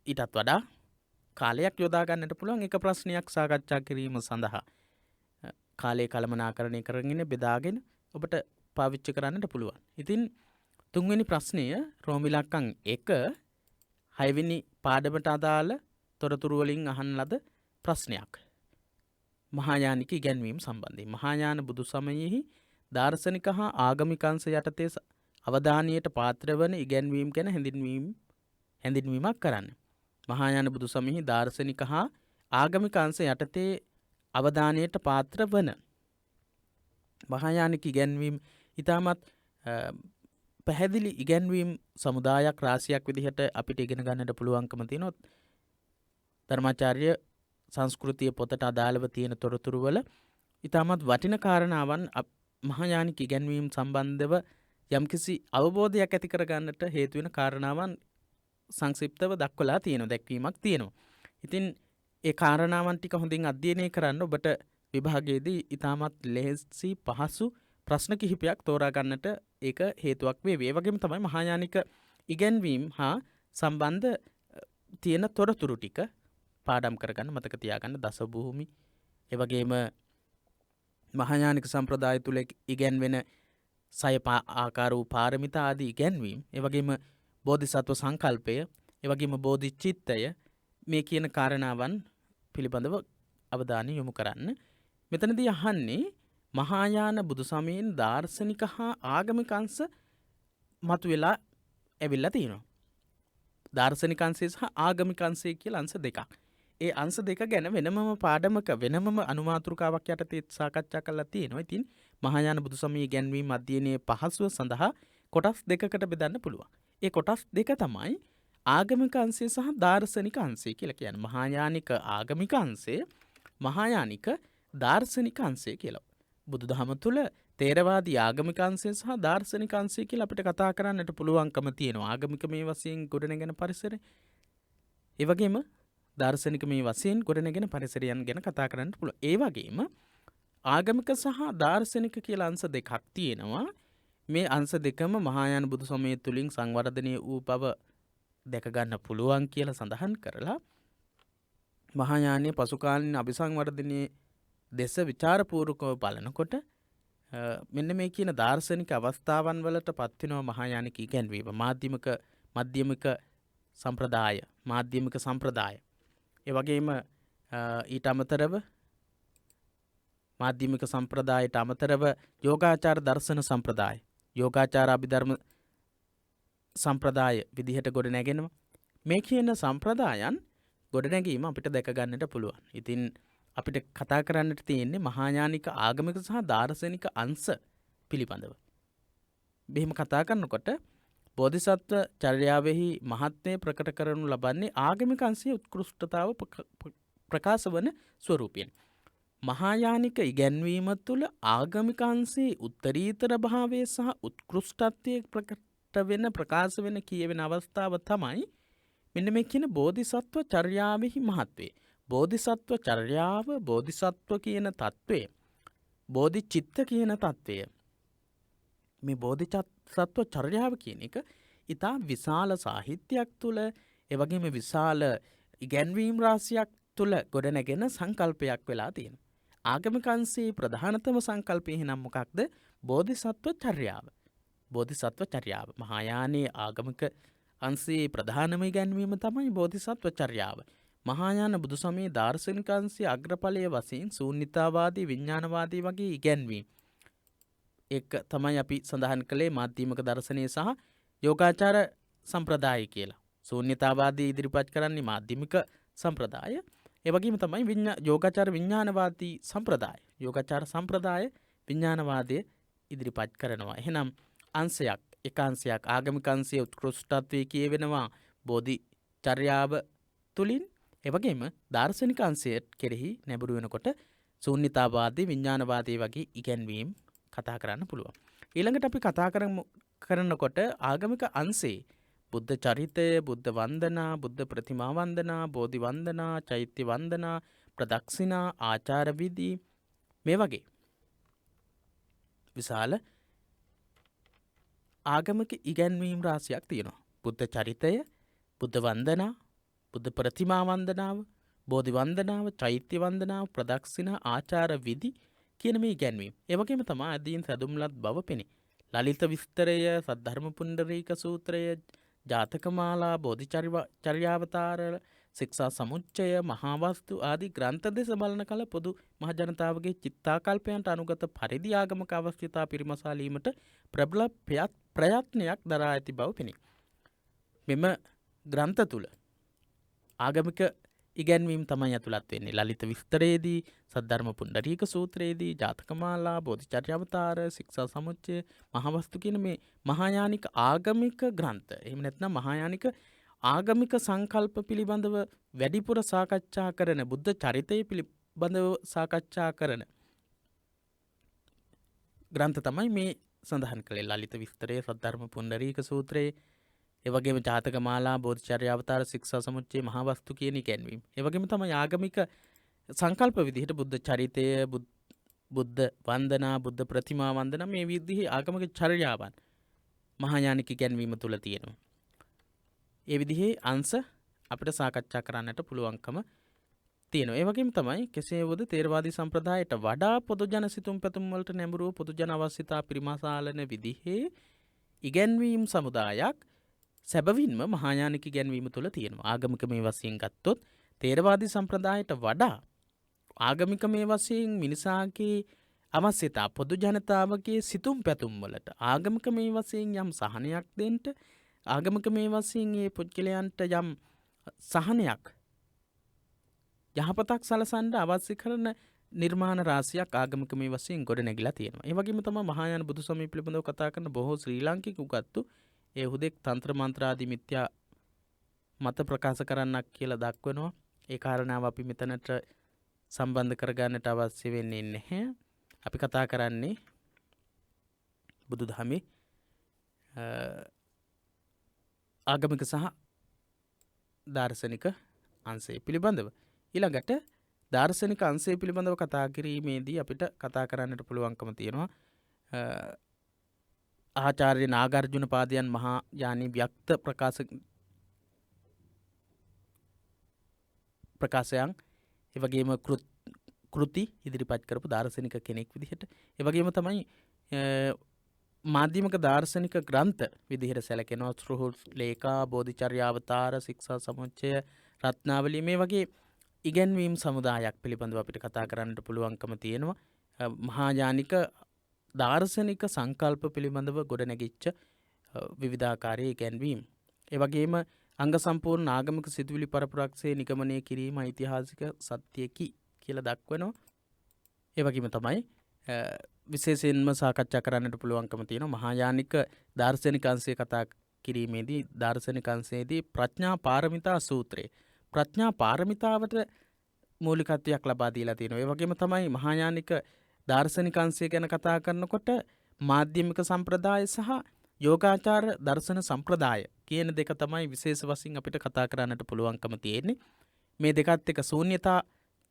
ඊටත් වඩා කාලයක් යොදා ගන්නට පුළුවන් එක ප්‍රශ්නයක් සාකච්ඡා කිරීම සඳහා. කාලය කළමනාකරණය කරගෙන බෙදාගෙන ඔබට පාවිච්චි කරන්නට පුළුවන්. ඉතින් තුන්වෙනි ප්‍රශ්නය රෝම ඉලක්කම් 1 6වෙනි පාඩමට අදාළ තොරතුරු වලින් අහන ලද ප්‍රශ්නයක්. මහායානික ඉගැන්වීම් සම්බන්ධයෙන්. මහායාන බුදු සමයෙහි දාර්ශනික හා ආගමික අංශ යටතේ අවධානයට පාත්‍ර වන ඉගැන්වීම් ගැන හැඳින්වීමක් කරන්න. මහායාන බුදු සමයෙහි දාර්ශනික හා ආගමික අංශ යටතේ අවධානයට පාත්‍ර වන මහායානික ඉගැන්වීම් ඉතාමත් පැහැදිලි ඉගැන්වීම් සමුදායක් රාශියක් විදිහට අපිට ඉගෙන ගන්නට පුළුවන්කම තියෙනවා. ධර්මාචාර්ය සංස්කෘතිය පොතට අදාළව තියෙන තොරතුරු වල ඉතාමත් වටින කාරණාවන් මහායානික ඉගැන්වීම් සම්බන්ධව යම්කිසි අවබෝධයක් ඇති කර ගන්නට හේතු වෙන කාරණාවන් සංක්ෂිප්තව දක්වලා තියෙනවා, දැක්වීමක් තියෙනවා. ඉතින් ඒ කාරණාවන් ටික හොඳින් අධ්‍යයනය කරන්න ඔබට විභාගයේදී ඉතාමත් ලෙහෙසි පහසු ප්‍රශ්න කිහිපයක් තෝරා ගන්නට ඒක හේතුවක් වේවි. ඒ වගේම තමයි මහායානික ඉගැන්වීම් හා සම්බන්ධ තියෙන තොරතුරු ටික පාඩම් කරගන්න, මතක තියාගන්න. දස භූමි, ඒ වගේම මහායානික සම්ප්‍රදාය තුල ඉගැන්වෙන සය ආකාර වූ පාරමිතා ආදී ඉගැන්වීම්, ඒ වගේම බෝධිසත්ව සංකල්පය, ඒ වගේම බෝධිචිත්තය, මේ කියන කාරණාවන් පිළිබඳව අවධානය යොමු කරන්න. මෙතනදී අහන්නේ මහායාන බුදු සමයෙන් දාර්ශනික හා ආගමික අංශ මතුවලා ඇවිල්ලා තියෙනවා. දාර්ශනික අංශය සහ ආගමික අංශය කියලා අංශ දෙකක්. ඒ අංශ දෙක ගැන වෙනමම පාඩමක වෙනමම අනුමාතෘකාවක් යටතේ සාකච්ඡා කරලා තියෙනවා. ඉතින් මහායාන බුදු සමයේ ඉගැන්වීම් අධ්‍යයනයේ පහසුව සඳහා කොටස් දෙකකට බෙදන්න පුළුවන්. ඒ කොටස් දෙක තමයි ආගමික අංශය සහ දාර්ශනික අංශය කියලා කියන්නේ. මහායානික ආගමික අංශය, මහායානික දාර්ශනික අංශය කියලා. බුදුදහම තුළ තේරවාදී ආගමික අංශය සහ දාර්ශනික අංශය කියලා අපිට කතා කරන්නට පුළුවන්කම තියෙනවා. ආගමික මේ වශයෙන් ගොඩනගෙන පරිසරය, ඒ වගේම දාර්ශනික මේ වශයෙන් ගොඩනගෙන පරිසරයන් ගැන කතා කරන්නට පුළුවන්. ඒ වගේම ආගමික සහ දාර්ශනික කියලා අංශ දෙකක් තියෙනවා. මේ අංශ දෙකම මහායාන බුදු සමය තුලින් සංවර්ධනය වූ බව දැක ගන්න පුළුවන් කියලා සඳහන් කරලා මහායානයේ පසුකාලීන අභිසංවර්ධනයේ දෙස විචාරපූර්වකව බලනකොට මෙන්න මේ කියන දාර්ශනික අවස්ථාවන් වලට පත්වෙනවා මහායානික ඉගැන්වීම. මධ්‍යමික සම්ප්‍රදාය, මාධ්‍යමික සම්ප්‍රදාය. ඒ වගේම ඊට අමතරව මාධ්‍යමික සම්ප්‍රදායට අමතරව යෝගාචාර දර්ශන සම්ප්‍රදාය, යෝගාචාර අභිධර්ම සම්ප්‍රදාය විදිහට ගොඩ නැගෙනවා. මේ කියන සම්ප්‍රදායන් ගොඩනැගීම අපිට දැක ගන්නට පුළුවන්. ඉතින් අපිට කතා කරන්නට තියෙන්නේ මහායානික ආගමික සහ දාර්ශනික අංශ පිළිබඳව. මෙහෙම කතා කරනකොට බෝධිසත්ව චර්යාවෙහි මහත්මය ප්‍රකට කරනු ලබන්නේ ආගමික අංශයේ උත්කෘෂ්ඨතාව ප්‍රකාශ වන ස්වරූපයෙන්. මහායානික ඉගැන්වීම තුළ ආගමික අංශයේ උත්තරීතර භාවය සහ උත්කෘෂ්ඨත්වයේ ප්‍රකට වෙන ප්‍රකාශ වෙන කියවෙන අවස්ථාව තමයි මෙන්න මේ කියන බෝධිසත්ව චර්යාවෙහි මහත්වේ. බෝධිසත්ව චර්යාව, බෝධිසත්ව කියන තත්වය, බෝධිචිත්ත කියන තත්වය, මේ බෝධිසත්ව චර්යාව කියන එක ඉතා විශාල සාහිත්‍යයක් තුළ, එවැගේම විශාල ඉගැන්වීම් රාශියක් තුළ ගොඩනැගෙන සංකල්පයක් වෙලා තියෙනවා. ආගමික අංශයේ ප්‍රධානතම සංකල්පය එහෙනම් මොකක්ද? බෝධිසත්ව චර්යාව. බෝධිසත්ව චර්යාව. මහායානයේ ආගමික අංශයේ ප්‍රධානම ඉගැන්වීම තමයි බෝධිසත්ව චර්යාව. මහායාන බුදු සමයේ දාර්ශනික අංශයේ අග්‍රඵලය වශයෙන් ශූන්‍යතාවාදී, විඥානවාදී වගේ ඉගැන්වීම්. ඒක තමයි අපි සඳහන් කළේ මාධ්‍යමික දර්ශනය සහ යෝගාචාර සම්ප්‍රදාය කියලා. ශූන්‍යතාවාදී ඉදිරිපත් කරන්නේ මාධ්‍යමික සම්ප්‍රදාය. ඒ වගේම තමයි යෝගාචාර විඥානවාදී සම්ප්‍රදාය. යෝගාචාර සම්ප්‍රදාය විඥානවාදයේ ඉදිරිපත් කරනවා. එහෙනම් අංශයක්, එකාංශයක් ආගමික අංශයේ උත්කෘෂ්ඨත්වයේ කියවෙනවා බෝධි චර්යාව තුලින්. ඒ වගේම දාර්ශනික අංශයට කෙරෙහි නැඹුරු වෙනකොට ශූන්‍යතාවාදී, විඥානවාදී වගේ ඉගැන්වීම් කතා කරන්න පුළුවන්. ඊළඟට අපි කතා කරනකොට ආගමික අංශේ බුද්ධ චරිතය, බුද්ධ වන්දනා, බුද්ධ ප්‍රතිමා වන්දනා, බෝධි වන්දනා, චෛත්‍ය වන්දනා, ප්‍රදක්ෂිනා, ආචාර විධි මේ වගේ විශාල ආගමික ඉගැන්වීම් රාශියක් තියෙනවා. බුද්ධ චරිතය, බුද්ධ වන්දනා, බුද්ධ ප්‍රතිමා වන්දනාව, බෝධි වන්දනාව, චෛත්‍ය වන්දනාව, ප්‍රදක්ෂිනා, ආචාර විධි කියන මේ ඉගැන්වීම්. ඒ වගේම තමයි අදීන් සැදුම්ලත් බව පෙනේ. ලලිත විස්තරය, සද්ධර්ම පුණ්ඩරීක සූත්‍රය, ජාතකමාලා, බෝධිචර්යාවතාර, ශික්ෂා සමුච්චය, මහාවස්තු ආදී ග්‍රන්ථ දෙස බලන කල පොදු මහජනතාවගේ චිත්තාකල්පයන්ට අනුගත පරිදි ආගමක අවශ්‍යතා පිරිමසාලීමට ප්‍රබල ප්‍රයත්නයක් දරා ඇති බව පෙනේ. මෙම ග්‍රන්ථ තුල ආගමික ඉගැන්වීම් තමයි ඇතුළත් වෙන්නේ. ලලිත විස්තරයේදී, සද්ධර්ම පුණ්ඩරීක සූත්‍රයේදී, ජාතකමාලා, බෝධිචර්යාවතාර, ශික්ෂා සමුච්චය, මහාවස්තු කියන මේ මහායානික ආගමික ග්‍රන්ථ. එහෙම නැත්නම් මහායානික ආගමික සංකල්ප පිළිබඳව වැඩිපුර සාකච්ඡා කරන, බුද්ධ චරිතය පිළිබඳව සාකච්ඡා කරන ග්‍රන්ථ තමයි මේ සඳහන් කළේ. ලලිත විස්තරය, සද්ධර්ම පුණ්ඩරීක සූත්‍රයේ, ඒ වගේම ජාතකමාලා, බෝධිචර්යාවතාර, ශික්ෂා සමුච්චය, මහාවස්තු කියන ඉගැන්වීම්. ඒ වගේම තමයි ආගමික සංකල්ප විදිහට බුද්ධ චරිතය, බුද්ධ වන්දනා, බුද්ධ ප්‍රතිමා වන්දනා මේ විදිහේ ආගමික චර්යාවන් මහායානික ඉගැන්වීම තුල තියෙනවා. ඒ විදිහේ අංශ අපිට සාකච්ඡා කරන්නට පුළුවන්කම තියෙනවා. ඒ වගේම තමයි කෙසේ වුවද තේරවාදී සම්ප්‍රදායට වඩා පොදු ජන සිතුම් පැතුම් වලට නැඹුරු පොදු ජන අවශ්‍යතා පිරිමසාලන විදිහේ ඉගැන්වීම් සමුදායක් සැබවින්ම මහායානික ඉගැන්වීම තුළ තියෙනවා. ආගමික මේ වශයෙන් ගත්තොත් තේරවාදී සම්ප්‍රදායට වඩා ආගමික මේ වශයෙන් මිනිසාගේ අවශ්‍යතා, පොදු ජනතාවගේ සිතුම් පැතුම් වලට ආගමික මේ වශයෙන් යම් සහනයක් දෙන්න, ආගමික මේ වශයෙන් මේ පුද්ගලයන්ට යම් සහනයක්, යහපතක් සලසන්න අවශ්‍ය කරන නිර්මාණ රාශියක් ආගමික මේ වශයෙන් ගොඩ නැගිලා තියෙනවා. ඒ වගේම තමයි මහායාන බුදු සමය පිළිබඳව කතා කරන බොහෝ ශ්‍රී ලාංකික උගත්තු ඒ හුදෙක් තන්ත්‍ර මන්ත්‍ර ආදී මිත්‍යා මත ප්‍රකාශ කරන්නක් කියලා දක්වනවා. ඒ කාරණාව අපි මෙතනට සම්බන්ධ කරගන්නට අවශ්‍ය වෙන්නේ නැහැ. අපි කතා කරන්නේ බුදුදහමේ ආගමික සහ දාර්ශනික අංශය පිළිබඳව. ඊළඟට දාර්ශනික අංශය පිළිබඳව කතා කිරීමේදී අපිට කතා කරන්නට පුළුවන්කම තියෙනවා ආචාර්ය නාගාර්ජුන පාදයන් මහා යානී ව්‍යක්ත ප්‍රකාශ ප්‍රකාශයන් ඒ වගේම කෘති ඉදිරිපත් කරපු දාර්ශනික කෙනෙක් විදිහට ඒ වගේම තමයි මාධ්‍යමික දාර්ශනික ග්‍රන්ථ විදිහට සැලකෙනවා. සෘහුල් ලේඛා, බෝධිචර්යාවතාර, ශික්ෂා සමුච්චය, රත්නාවලී මේ වගේ ඉගැන්වීම් සමුදායක් පිළිබඳව අපිට කතා කරන්නට පුළුවන්කම තියෙනවා. මහායානික දාර්ශනික සංකල්ප පිළිබඳව ගොඩනැගිච්ච විවිධාකාරයේ ඉගැන්වීම්. ඒ වගේම අංග සම්පූර්ණ ආගමික සිතුවිලි පරපුරක්සේ නිගමනය කිරීම ඓතිහාසික සත්‍යයකි කියලා දක්වනවා. ඒ වගේම තමයි විශේෂයෙන්ම සාකච්ඡා කරන්නට පුළුවන්කම තියෙනවා මහායානික දාර්ශනික අංශය කතා කිරීමේදී දාර්ශනික අංශයේදී ප්‍රඥා පාරමිතා සූත්‍රය. ප්‍රඥා පාරමිතාවට මූලිකත්වයක් ලබා දීලා තියෙනවා. ඒ වගේම තමයි මහායානික දාර්ශනික අංශය ගැන කතා කරනකොට මාධ්‍යමික සම්ප්‍රදාය සහ යෝගාචාර දර්ශන සම්ප්‍රදාය කියන දෙක තමයි විශේෂ වශයෙන් අපිට කතා කරන්නට පුළුවන්කම තියෙන්නේ. මේ දෙකත් එක්ක ශූන්‍යතා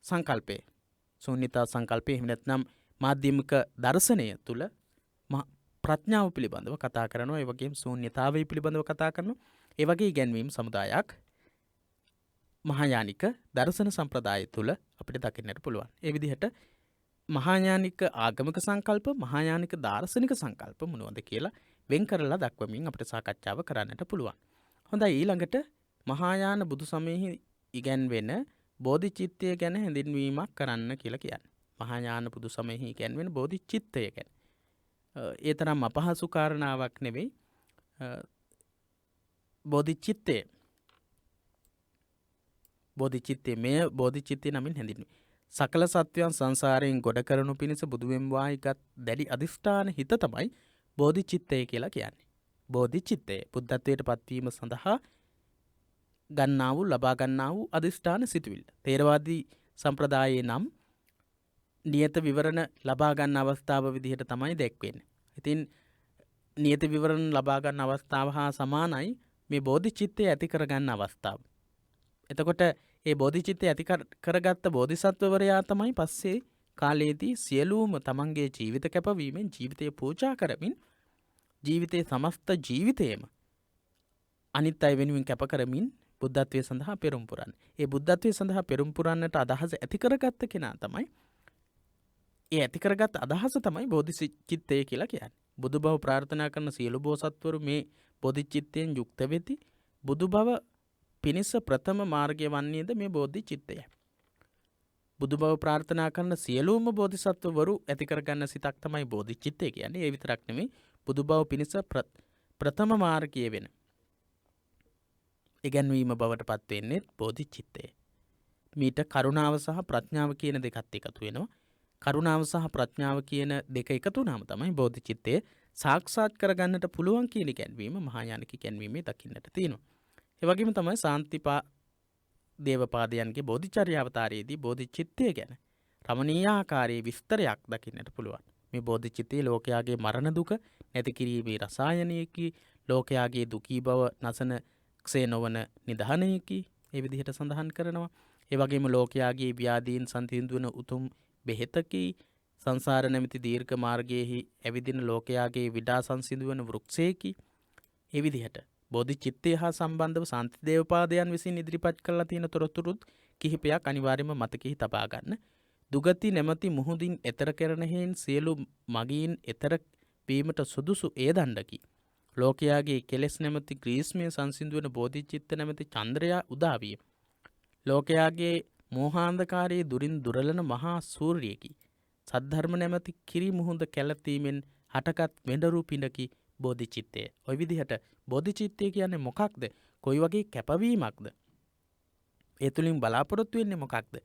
සංකල්පය. ශූන්‍යතා සංකල්පය එහෙම නැත්නම් මාධ්‍යමික දර්ශනය තුළ ප්‍රඥාව පිළිබඳව කතා කරනවා. ඒ වගේම ශූන්‍යතාවය පිළිබඳව කතා කරනවා. ඒ වගේ ඉගැන්වීම් සමුදායක් මහායානික දර්ශන සම්ප්‍රදාය තුළ අපිට දකින්නට පුළුවන්. ඒ විදිහට මහායානික ආගමික සංකල්ප, මහායානික දාර්ශනික සංකල්ප මොනවද කියලා වෙන් කරලා දක්වමින් අපිට සාකච්ඡාව කරන්නට පුළුවන්. හොඳයි, ඊළඟට මහායාන බුදු සමයෙහි ඉගැන්වෙන බෝධිචිත්තය ගැන හැඳින්වීමක් කරන්න කියලා කියන්නේ. මහායාන බුදු සමයෙහි ඉගැන්වෙන බෝධිචිත්තය ගැන. ඒ තරම් අපහසු කාරණාවක් නෙවෙයි. බෝධිචිත්තය මේ බෝධිචිත්තය නමින් හැඳින්වේ. සකල සත්වයන් සංසාරයෙන් ගොඩ කරනු පිණිස බුදුවෙන් වායිගත් දැඩි අධිෂ්ඨාන හිත තමයි බෝධිචිත්තය කියලා කියන්නේ. බෝධිචිත්තය බුද්ධත්වයට පත්වීම සඳහා ගන්නා වූ ලබා ගන්නා වූ අධිෂ්ඨාන සිතුවිල්ල. තේරවාදී සම්ප්‍රදායේ නම් නියත විවරණ ලබා ගන්න අවස්ථාව විදිහට තමයි දැක්වෙන්නේ. ඉතින් නියත විවරණ ලබා ගන්න අවස්ථාව හා සමානයි මේ බෝධිචිත්තය ඇති කරගන්න අවස්ථාව. එතකොට ඒ බෝධිචිත්තය ඇති කරගත්ත බෝධිසත්වවරයා තමයි පස්සේ කාලයේදී සියලුම තමන්ගේ ජීවිත කැපවීමෙන් ජීවිතය පූජා කරමින් ජීවිතයේ සමස්ත ජීවිතයම අනිත් අය වෙනුවෙන් කැප කරමින් බුද්ධත්වයේ සඳහා පෙරම් පුරන්නේ. ඒ බුද්ධත්වයේ සඳහා පෙරම් පුරන්නට අදහස ඇති කරගත්ත කෙනා තමයි ඒ ඇති කරගත් අදහස තමයි බෝධිචිත්තය කියලා කියන්නේ. බුදු බව ප්‍රාර්ථනා කරන සියලු බෝසත්වරු මේ බෝධිචිත්තයෙන් යුක්ත වෙති. බුදු බව පිණිස ප්‍රථම මාර්ගය වන්නේද මේ බෝධිචිත්තයයි. බුදු බව ප්‍රාර්ථනා කරන සියලුම බෝධිසත්වවරු ඇති කරගන්න සිතක් තමයි බෝධිචිත්තය කියන්නේ. ඒ විතරක් නෙමෙයි බුදු බව පිණිස ප්‍රථම මාර්ගය වෙන ඉගැන්වීම බවට පත් වෙන්නේ බෝධිචිත්තය. මීට කරුණාව සහ ප්‍රඥාව කියන දෙකත් එකතු වෙනවා. කරුණාව සහ ප්‍රඥාව කියන දෙක එකතු වුණාම තමයි බෝධිචිත්තය සාක්ෂාත් කරගන්නට පුළුවන් කියන ඉගැන්වීම මහායානික ඉගැන්වීමේ දකින්නට තියෙනවා. ඒ වගේම තමයි සාන්තිපා දේවපාදයන්ගේ බෝධිචර්යාවතාරයේදී බෝධිචිත්තය ගැන රමණීයාකාරයේ විස්තරයක් දකින්නට පුළුවන්. මේ බෝධිචිත්තය ලෝකයාගේ මරණ දුක නැති කිරීමේ රසායනයකි, ලෝකයාගේ දුකී බව නසන ක්ෂය නොවන නිධානයකි ඒ විදිහට සඳහන් කරනවා. ඒ වගේම ලෝකයාගේ ව්‍යාධීන් සංසිඳුවන උතුම් බෙහෙතකි, සංසාර නැමැති දීර්ඝ මාර්ගයේහි ඇවිදින ලෝකයාගේ විඩා සංසිඳුවන වෘක්ෂයකි. ඒ විදිහට බෝධිචිත්තය හා සම්බන්ධව සාන්තිදේවපාදයන් විසින් ඉදිරිපත් කරලා තියෙන තොරතුරුත් කිහිපයක් අනිවාර්යයෙන්ම මතකෙහි තබා ගන්න. දුගති නැමැති මුහුදින් එතර කරන හේන් සියලු මගීන් එතර වීමට සුදුසු ඒ දණ්ඩකි. ලෝකයාගේ කෙලෙස් නැමැති ග්‍රීස්මය සංසිඳුවන බෝධිචිත්ත නැමැති චන්ද්‍රයා උදා විය. ලෝකයාගේ මෝහාන්ධකාරයේ දුරින් දුරලන මහා සූර්යයකි. සද්ධර්ම නැමැති කිරි මුහුද කැළතීමෙන් හටගත් වෙඬරු පිඬකි බෝධිචිත්තය. ඔය විදිහට බෝධිචිත්තය කියන්නේ මොකක්ද? කොයි වගේ කැපවීමක්ද? ඒ තුලින් බලාපොරොත්තු වෙන්නේ මොකක්ද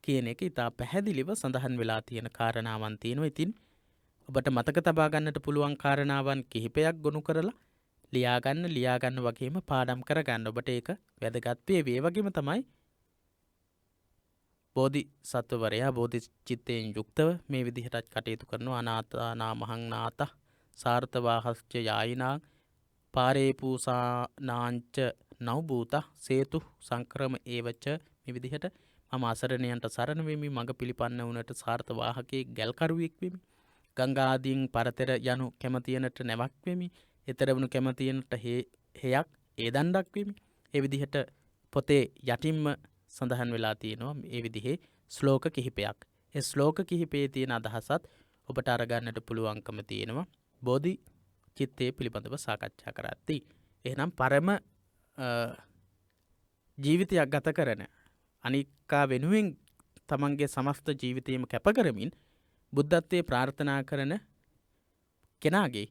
කියන එක ඉතා පැහැදිලිව සඳහන් වෙලා තියෙන කාරණාවන් තියෙනවා. ඉතින් ඔබට මතක තබා ගන්නට පුළුවන් කාරණාවන් කිහිපයක් ගොනු කරලා ලියා ගන්න වගේම පාඩම් කරගන්න. ඔබට ඒක වැදගත් වේවි. ඒ වගේම තමයි බෝධිසත්වවරයා බෝධිචිත්තයෙන් යුක්තව මේ විදිහටත් කටයුතු කරනවා. අනාථානා මහං නාත සාර්ථවාහස්ච යායිනා පාරේ පූසානාංච නවභූත සේතු සංක්‍රම ඒවච මේ විදිහට මම අසරණයන්ට සරණ වෙමි, මඟ පිළිපන්න වුණට සාර්ථ වාහකේ ගැල්කරුවෙක් වෙමි, ගංගා ආදීන් පරතර යනු කැමතියනට නැවක් වෙමි, එතර වුණු කැමතියනට හේයක් ඒ දණ්ඩක් වෙමි. ඒ විදිහට පොතේ යටින්ම සඳහන් වෙලා තියෙනවා මේ විදිහේ ශ්ලෝක කිහිපයක්. ඒ ශ්ලෝක කිහිපයේ තියෙන අදහසත් ඔබට අරගන්නට පුළුවන්කම තියෙනවා බෝධි චිත්තය පිළිබඳව සාකච්ඡා කරද්දී. එහෙනම් පරම ජීවිතයක් ගත කරන අනික්කා වෙනුවෙන් තමන්ගේ සමස්ත ජීවිතයම කැප කරමින් බුද්ධත්වයේ ප්‍රාර්ථනා කරන කෙනාගේ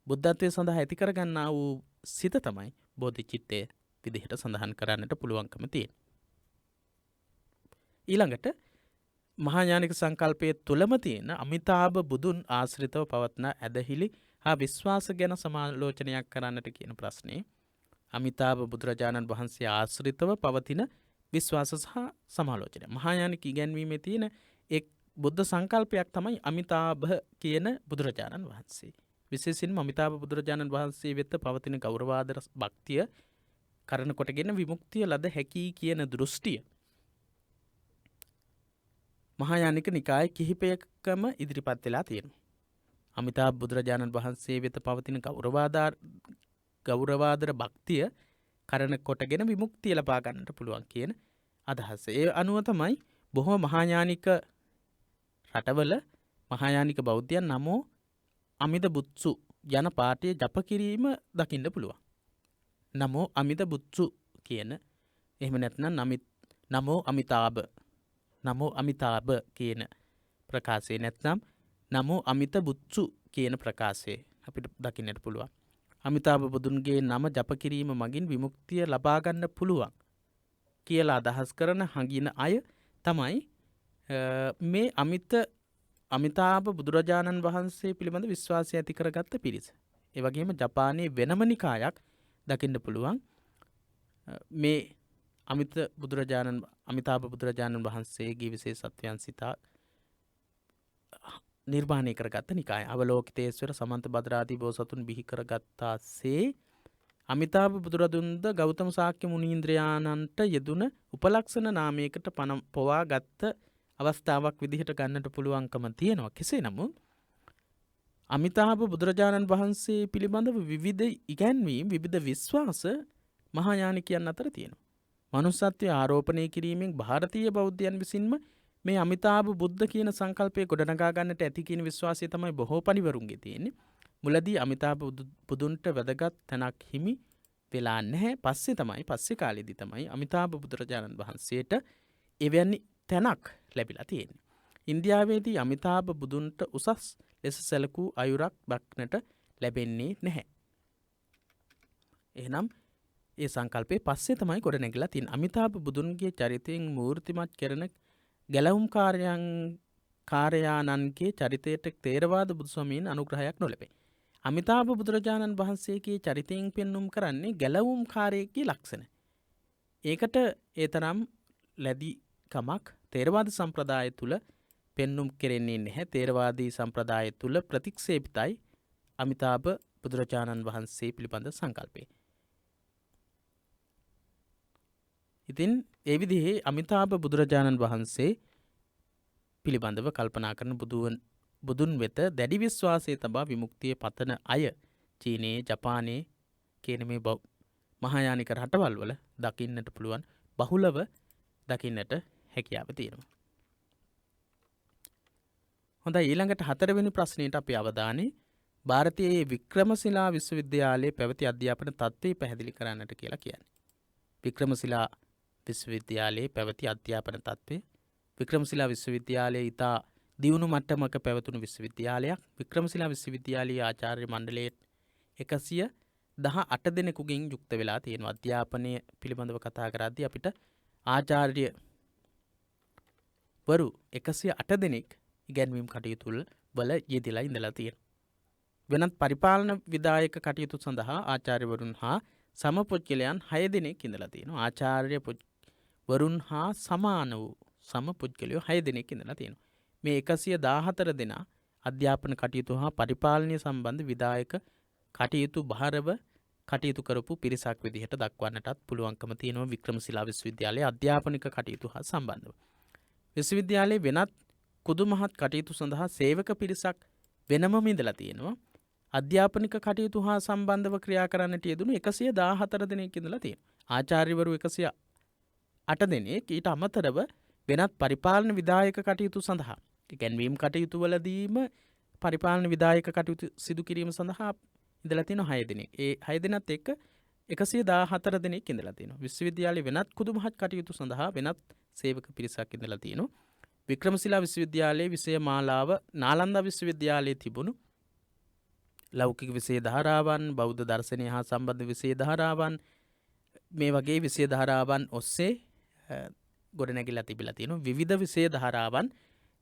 බුද්ධත්වය සඳහා ඇති කරගන්නා වූ සිත තමයි බෝධිචිත්තය විදිහට සඳහන් කරන්නට පුළුවන්කම තියෙන. ඊළඟට මහාඥානික සංකල්පයේ තුලම තියෙන අමිතාභ බුදුන් ආශ්‍රිතව පවත්න ඇදහිලි හා විශ්වාස ගැන සමාලෝචනයක් කරන්නට කියන ප්‍රශ්නේ අමිතාභ බුදුරජාණන් වහන්සේ ආශ්‍රිතව පවතින විශ්වාස සහ සමාලෝචනය. මහාඥානික ඉගැන්වීමේ තියෙන එක් බුද්ධ සංකල්පයක් තමයි අමිතාභ කියන බුදුරජාණන් වහන්සේ. විශේෂයෙන්ම අමිතාභ බුදුරජාණන් වහන්සේ වෙත පවතින ගෞරවාදර භක්තිය කරන කොටගෙන විමුක්තිය ලද හැකි කියන දෘෂ්ටිය මහායානික නිකාය කිහිපයකම ඉදිරිපත් වෙලා තියෙනවා. අමිතාභ බුදුරජාණන් වහන්සේ වෙත පවතින ගෞරවාදර භක්තිය කරන කොටගෙන විමුක්තිය ලබා ගන්නට පුළුවන් කියන අදහස. ඒ අනුව තමයි බොහෝ මහායානික රටවල මහායානික බෞද්ධයන් නමෝ අමිත බුත්සු යන පාඨය ජප කිරීම දකින්න පුළුවන්. නමෝ අමිත බුත්සු කියන එහෙම නැත්නම් නමෝ අමිතාභ කියන ප්‍රකාශය නැත්නම් නමෝ අමිත බුත්සු කියන ප්‍රකාශය අපිට දකින්නට පුළුවන්. අමිතාභ බුදුන්ගේ නම ජප කිරීම මගින් විමුක්තිය ලබා ගන්න පුළුවන් කියලා අදහස් කරන හඟින අය තමයි මේ අමිතාභ බුදුරජාණන් වහන්සේ පිළිබඳ විශ්වාසය ඇති කරගත්ත පිරිස. ඒ වගේම ජපානයේ වෙනම නිකායක් දකින්න පුළුවන් මේ අමිතාභ බුදුරජාණන් වහන්සේගේ විශේෂත්වයන් සිතා නිර්මාණය කරගත්ත නිකාය. අවලෝකිතේශ්වර සමන්ත භද්‍රාදී බෝසතුන් බිහි කරගත්තාසේ අමිතාභ බුදුරදුන්ද ගෞතම සාක්‍ය මුනීන්ද්‍රයාණන්ට යෙදුන උපලක්ෂණ නාමයකට පොවා ගත්ත අවස්ථාවක් විදිහට ගන්නට පුළුවන්කම තියෙනවා. කෙසේ නමුත් අමිතාභ බුදුරජාණන් වහන්සේ පිළිබඳව විවිධ ඉගැන්වීම් විවිධ විශ්වාස මහායානිකයන් අතර තියෙනවා. මනුස්සත්වය ආරෝපණය කිරීමෙන් ಭಾರತೀಯ බෞද්ධයන් විසින්ම මේ අමිතාභ බුද්ධ කියන සංකල්පය ගොඩනගා ගන්නට ඇති කියන විශ්වාසය තමයි බොහෝ පරිවරුන්ගේ තියෙන්නේ. මුලදී අමිතාභ බුදුන්ට වැදගත් තැනක් හිමි වෙලා නැහැ. පස්සේ කාලෙදී තමයි අමිතාභ බුදුරජාණන් වහන්සේට එවැනි තැනක් ලැබිලා තියෙන්නේ. ඉන්දියාවේදී අමිතාභ බුදුන්ට උසස් ලෙස සැලකූ අයුරක් දක්නට ලැබෙන්නේ නැහැ. එහෙනම් ඒ සංකල්පේ පස්සේ තමයි ගොඩනැගිලා තියෙන්නේ. අමිතාභ බුදුන්ගේ චරිතයෙන් මූර්තිමත් කරන ගැලවුම් කාර්යානන්ගේ චරිතයට තේරවාද බුදුස්වාමීන් අනුග්‍රහයක් නොලැබේ. අමිතාභ බුදුරජාණන් වහන්සේගේ චරිතයෙන් පෙන්눔 කරන්නේ ගැලවුම් කාර්යයේ ලක්ෂණ. ඒකට ඒ තරම් ලැබි කමක් තේරවාද සම්ප්‍රදාය තුල පෙන්눔 කෙරෙන්නේ නැහැ. තේරවාදී සම්ප්‍රදාය තුල ප්‍රතික්ෂේපිතයි අමිතාභ බුදුරජාණන් වහන්සේ පිළිබඳ සංකල්පය. ඉතින් ඒ විදිහේ අමිතාභ බුදුරජාණන් වහන්සේ පිළිබඳව කල්පනා කරන බුදුන් වෙත දැඩි විශ්වාසය තබා විමුක්තිය පතන අය චීනයේ ජපානයේ කියන මේ මහායානික රටවල් වල දකින්නට පුළුවන් බහුලව දකින්නට හැකියාව තියෙනවා. හොඳයි ඊළඟට 4 වෙනි ප්‍රශ්නෙට අපි අවධානය ಭಾರತೀಯ වික්‍රමශිලා විශ්වවිද්‍යාලයේ පැවති අධ්‍යාපන තත්ත්වය පැහැදිලි කරන්නට කියලා කියන්නේ. වික්‍රමශිලා විශ්වවිද්‍යාලයේ පැවති අධ්‍යාපන තත්ත්වය. වික්‍රමශිලා විශ්වවිද්‍යාලය ඉතා දියුණු මට්ටමක පැවතුණු විශ්වවිද්‍යාලයක්. වික්‍රමශිලා විශ්වවිද්‍යාලයේ ආචාර්ය මණ්ඩලයේ 118 දෙනෙකුගෙන් යුක්ත වෙලා තියෙන අධ්‍යාපනය පිළිබඳව කතා කරද්දී අපිට ආචාර්ය වරු 108 දෙනෙක් ඉගැන්වීම් කටයුතු වල යෙදලා ඉඳලා තියෙනවා. වෙනත් පරිපාලන විධායක කටයුතු සඳහා ආචාර්යවරුන් හා සමපුද්ගලයන් 6 දෙනෙක් ඉඳලා තියෙනවා. ආචාර්ය වරුන් හා සමාන වූ සමපුද්ගලයෝ 6 දෙනෙක් ඉඳලා තියෙනවා. මේ 114 දෙනා අධ්‍යාපන කටයුතු හා පරිපාලනය සම්බන්ධ විධායක කටයුතු භාරව කටයුතු කරපු පිරිසක් විදිහට දක්වන්නටත් පුළුවන්කම තියෙනවා වික්‍රමශිලා විශ්වවිද්‍යාලයේ අධ්‍යාපනික කටයුතු හා සම්බන්ධව. විශ්වවිද්‍යාලයේ වෙනත් කුදුමහත් කටයුතු සඳහා සේවක පිරිසක් වෙනමම ඉඳලා තියෙනවා. අධ්‍යාපනික කටයුතු හා සම්බන්ධව ක්‍රියා කරන්නට යෙදුණු 114 දෙනෙක් ඉඳලා තියෙනවා. ආචාර්යවරු 108 8 දෙනෙක් ඊට අමතරව වෙනත් පරිපාලන විධායක කටයුතු සඳහා ඉගැන්වීම් කටයුතු වලදීම පරිපාලන විධායක කටයුතු සිදු කිරීම සඳහා ඉඳලා තියෙන 6 දෙනෙක්. ඒ 6 දෙනත් එක්ක 114 දෙනෙක් ඉඳලා තියෙනවා. විශ්වවිද්‍යාලයේ වෙනත් කුදුමහත් කටයුතු සඳහා වෙනත් සේවක පිරිසක් ඉඳලා තියෙනවා. වික්‍රමශිලා විශ්වවිද්‍යාලයේ විෂය මාලාව නාලන්දා විශ්වවිද්‍යාලයේ තිබුණු ලෞකික විෂය ධාරාවන්, බෞද්ධ දර්ශනය හා සම්බන්ධ විෂය ධාරාවන් මේ වගේ විෂය ධාරාවන් ඔස්සේ ගොඩනැගිලා තිබිලා තියෙනවා. විවිධ විෂය ධාරාවන්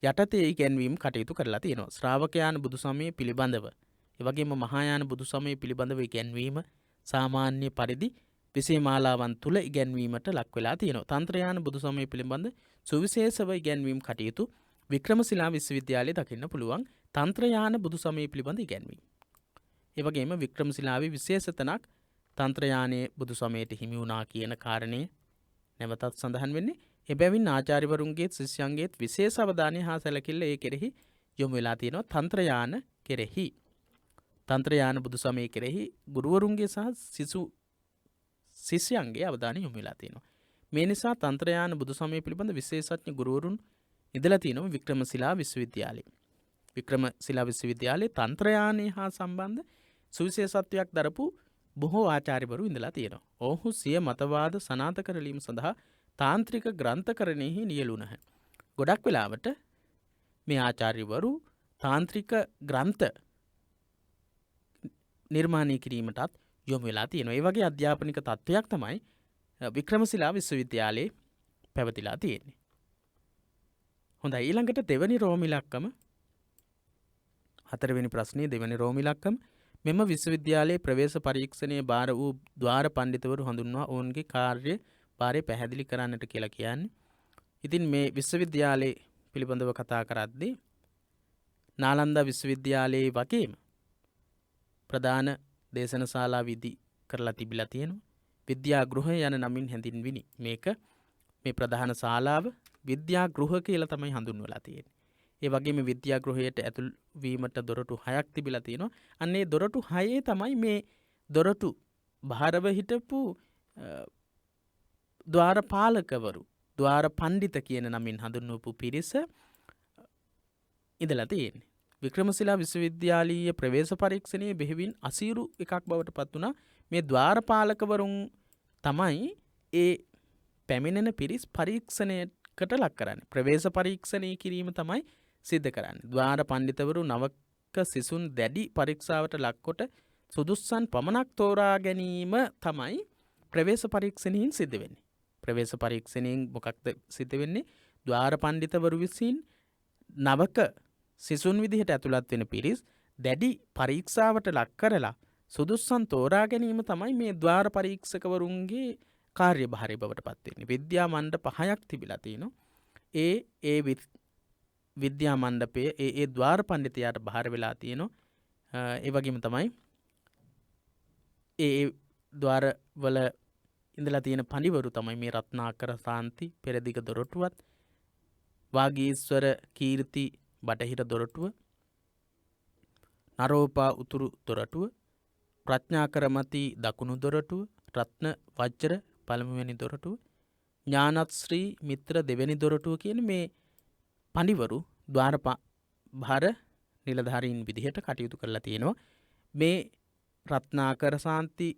යටතේ ඉගැන්වීම් කටයුතු කරලා තියෙනවා. ශ්‍රාවකයාන බුදු සමය පිළිබඳව, ඒ වගේම මහායාන බුදු සමය පිළිබඳව ඉගැන්වීම සාමාන්‍ය පරිදි විෂය මාලාවන් තුල ඉගැන්වීමට ලක් වෙලා තියෙනවා. තන්ත්‍රයාන බුදු සමය පිළිබඳ සුවිශේෂව ඉගැන්වීම් කටයුතු වික්‍රමශිලා විශ්වවිද්‍යාලයේ දකින්න පුළුවන්. තන්ත්‍රයාන බුදු සමය පිළිබඳ ඉගැන්වීම. ඒ වගේම වික්‍රමශිලාවේ විශේෂ තැනක් තන්ත්‍රයානයේ බුදු සමයට හිමි වුණා කියන කාරණය නැවතත් සඳහන් වෙන්නේ. එබැවින් ආචාර්යවරුන්ගේ ශිෂ්‍යයන්ගේත් විශේෂ අවධානය හා සැලකිල්ල ඒ කෙරෙහි යොමු වෙලා තියෙනවා. තන්ත්‍රයාන කෙරෙහි, තන්ත්‍රයාන බුදු සමය කෙරෙහි ගුරුවරුන්ගේ සහ ශිෂ්‍යයන්ගේ අවධානය යොමු වෙලා තියෙනවා. මේ නිසා තන්ත්‍රයාන බුදු සමය පිළිබඳ විශේෂඥ ගුරුවරුන් ඉඳලා තියෙනවා වික්‍රමශිලා විශ්වවිද්‍යාලයේ. වික්‍රමශිලා විශ්වවිද්‍යාලයේ තන්ත්‍රයානය හා සම්බන්ධ සුවිශේෂත්වයක් දරපු බොහෝ ආචාර්යවරු ඉඳලා තියෙනවා. ඔවුහු සිය මතවාද සනාථ කරලීම සඳහා තාන්ත්‍රික ග්‍රන්ථකරණයෙහි නියැලුණහ. ගොඩක් වෙලාවට මේ ආචාර්යවරු තාන්ත්‍රික ග්‍රන්ථ නිර්මාණය කිරීමටත් යොමු වෙලා තියෙනවා. ඒ වගේ අධ්‍යාපනික තත්ත්වයක් තමයි වික්‍රමශිලා විශ්වවිද්‍යාලයේ පැවතිලා තියෙන්නේ. හොඳයි, ඊළඟට දෙවැනි රෝම ඉලක්කම, හතරවෙනි ප්‍රශ්නයේ දෙවැනි රෝම ඉලක්කම. මෙම විශ්වවිද්‍යාලයේ ප්‍රවේශ පරීක්ෂණයේ බාර වූ ද්වාර පඬිතුවරු හඳුන්වා ඔවුන්ගේ කාර්ය භාරය පැහැදිලි කරන්නට කියලා කියන්නේ. ඉතින් මේ විශ්වවිද්‍යාලයේ පිළිබඳව කතා කරද්දී නාලන්දා විශ්වවිද්‍යාලයේ වගේම ප්‍රධාන දේශන ශාලා විදි කරලා තිබිලා තියෙනවා. විද්‍යා ගෘහය යන නමින් හැඳින්විනි. මේක මේ ප්‍රධාන ශාලාව විද්‍යා ගෘහ කියලා තමයි හඳුන්වලා තියෙන්නේ. ඒ වගේම විද්‍යා ගෘහයට ඇතුල් වීමට දොරටු 6ක් තිබිලා තියෙනවා. අන්න ඒ දොරටු 6 තමයි මේ දොරටු භාරව හිටපු ද්වාරපාලකවරු, ද්වාර පඬිත කියන නමින් හඳුන්වපු පිරිස ඉඳලා තියෙන්නේ. වික්‍රමශිලා විශ්වවිද්‍යාලීය ප්‍රවේශ පරීක්ෂණයේ බෙහෙවින් අසීරු එකක් බවට පත් වුණා. මේ ද්වාරපාලකවරුන් තමයි ඒ පැමිණෙන පිරිස් පරීක්ෂණයකට ලක් කරන්නේ. ප්‍රවේශ පරීක්ෂණය කිරීම තමයි සිද්ධ කරන්නේ. ද්වාර පඬිතවරු නවක සිසුන් දැඩි පරීක්ෂාවට ලක්කොට සුදුස්සන් පමණක් තෝරා ගැනීම තමයි ප්‍රවේශ පරීක්ෂණයෙන් සිද්ධ වෙන්නේ. ප්‍රවේශ පරීක්ෂණයෙන් මොකක්ද සිද්ධ වෙන්නේ? ද්වාර පඬිතවරු විසින් නවක සිසුන් විදිහට ඇතුළත් වෙන පිරිස් දැඩි පරීක්ෂාවට ලක් කරලා සුදුස්සන් තෝරා ගැනීම තමයි මේ ද්වාර පරීක්ෂකවරුන්ගේ කාර්යභාරය බවට පත් වෙන්නේ. විද්‍යා මණ්ඩප 6ක් තිබිලා තිනවා. ඒ විද්‍යා මණ්ඩපයේ ඒ ද්වාර පඬිතයාට බාර වෙලා තියෙනවා. ඒ වගේම තමයි ඒ ද්වාර වල ඉඳලා තියෙන පඬිවරු තමයි මේ රත්නාකර සාන්ති පෙරදිග දොරටුවත්, වාගීස්වර කීර්ති බටහිර දොරටුව, නරෝපා උතුරු දොරටුව, ප්‍රඥාකරමති දකුණු දොරටුව, රත්න වජ්‍ර පළමුවෙනි දොරටුව, ඥානත්ශ්‍රී මිත්‍ර දෙවෙනි දොරටුව කියන මේ පඬිවරු ද්වාර භාර නිලධාරීන් විදිහට කටයුතු කරලා තියෙනවා. මේ රත්නාකර සාන්ති,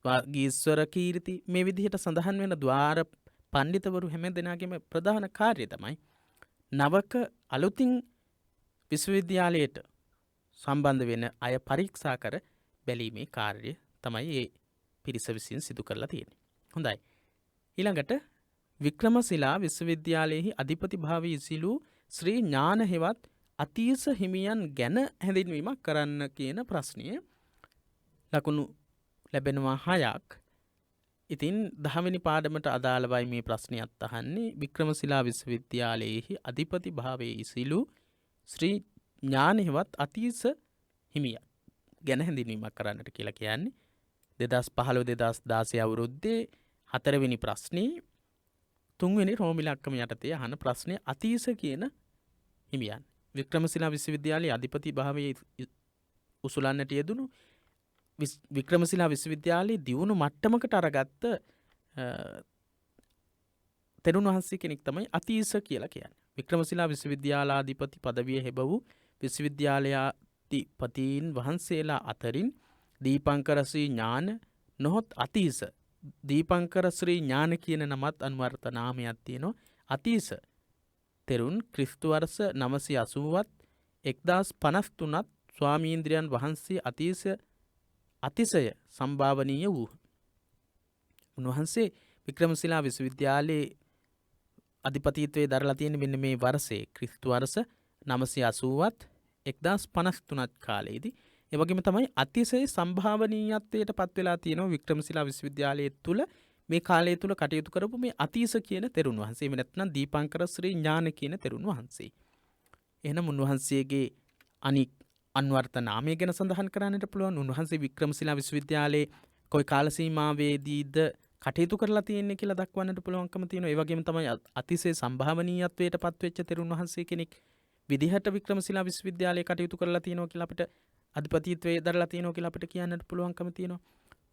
වාගීස්වර කීර්ති මේ විදිහට සඳහන් වෙන ද්වාර පඬිතවරු හැම දෙනාගේම ප්‍රධාන කාර්යය තමයි නවක අලුතින් විශ්වවිද්‍යාලයට සම්බන්ධ වෙන අය පරීක්ෂා කර බැලීමේ කාර්යය තමයි ඒ පිරිස විසින් සිදු කරලා තියෙන්නේ. හොඳයි. ඊළඟට වික්‍රමශිලා විශ්වවිද්‍යාලයෙහි අධිපති භාවී ඉසිලු ශ්‍රී ඥාන හෙවත් අතීස හිමියන් ගැන හැඳින්වීමක් කරන්න කියන ප්‍රශ්නය ලකුණු ලැබෙනවා 6ක්. ඉතින් 10 වෙනි පාඩමට අදාළවයි මේ ප්‍රශ්නයත් අහන්නේ. වික්‍රමශිලා විශ්වවිද්‍යාලයෙහි අධිපති භාවයේ ඉසිලු ශ්‍රී ඥාන හෙවත් අතීස හිමියන් ගැන හැඳින්වීමක් කරන්නට කියලා කියන්නේ 2015-2016 අවුරුද්දේ 4 වෙනි ප්‍රශ්නේ 3 වෙනි රෝම ඉලක්කම යටතේ අහන ප්‍රශ්නේ අතීස කියන හිමියන්. වික්‍රමශිලා විශ්වවිද්‍යාලයේ අධිපති භාවයේ උසුලන්නට යෙදුණු වික්‍රමශිලා විශ්වවිද්‍යාලයේ දියුණු මට්ටමකට අරගත්ත තෙරුන් වහන්සේ කෙනෙක් තමයි අතීස කියලා කියන්නේ. වික්‍රමශිලා විශ්වවිද්‍යාලාධිපති පදවිය හෙබ වූ විශ්වවිද්‍යාලයාධිපතීන් වහන්සේලා අතරින් දීපංකර ශ්‍රී ඥාන නොහොත් අතීස දීපංකර ශ්‍රී ඥාන කියන නමත් අනුවර්ත නාමයක් තියෙනවා. අතීස තෙරුන් ක්‍රිස්තු වර්ෂ 980ත් 1053ත් ස්වාමීන්ද්‍රයන් වහන්සේ අතිශය සම්භාවනීය වූහ. උන්වහන්සේ වික්‍රමශිලා විශ්වවිද්‍යාලයේ අධිපතිත්වයේ දරලා තියෙන මෙන්න මේ වර්ෂයේ ක්‍රිස්තු වර්ෂ 980ත් 1053ත් කාලයේදී ඒ වගේම තමයි අතිශය සම්භාවනීයත්වයට පත් වෙලා තියෙනවා වික්‍රමශිලා විශ්වවිද්‍යාලයේ තුල මේ කාලය තුල කටයුතු කරපු මේ අතීස කියන තෙරුන් වහන්සේ. එහෙම නැත්නම් දීපංකර ශ්‍රී ඥාන කියන තෙරුන් වහන්සේ. එහෙනම් උන්වහන්සේගේ අනික් අන්වර්ථ නාමය ගැන සඳහන් කරන්නට පුළුවන්. උන්වහන්සේ වික්‍රමශිලා විශ්වවිද්‍යාලයේ කොයි කාල සීමාවේදීද කටයුතු කරලා තියෙන්නේ කියලා දක්වන්නට පුළුවන්කම තියෙනවා. ඒ වගේම තමයි අතිශය සම්භාවනීයත්වයට පත්වෙච්ච තෙරුන් වහන්සේ කෙනෙක් විදිහට වික්‍රමශිලා විශ්වවිද්‍යාලයේ කටයුතු කරලා තියෙනවා කියලා අපිට අධිපතිත්වයේ දරලා තියෙනවා කියලා අපිට කියන්නට පුළුවන්කම තියෙනවා.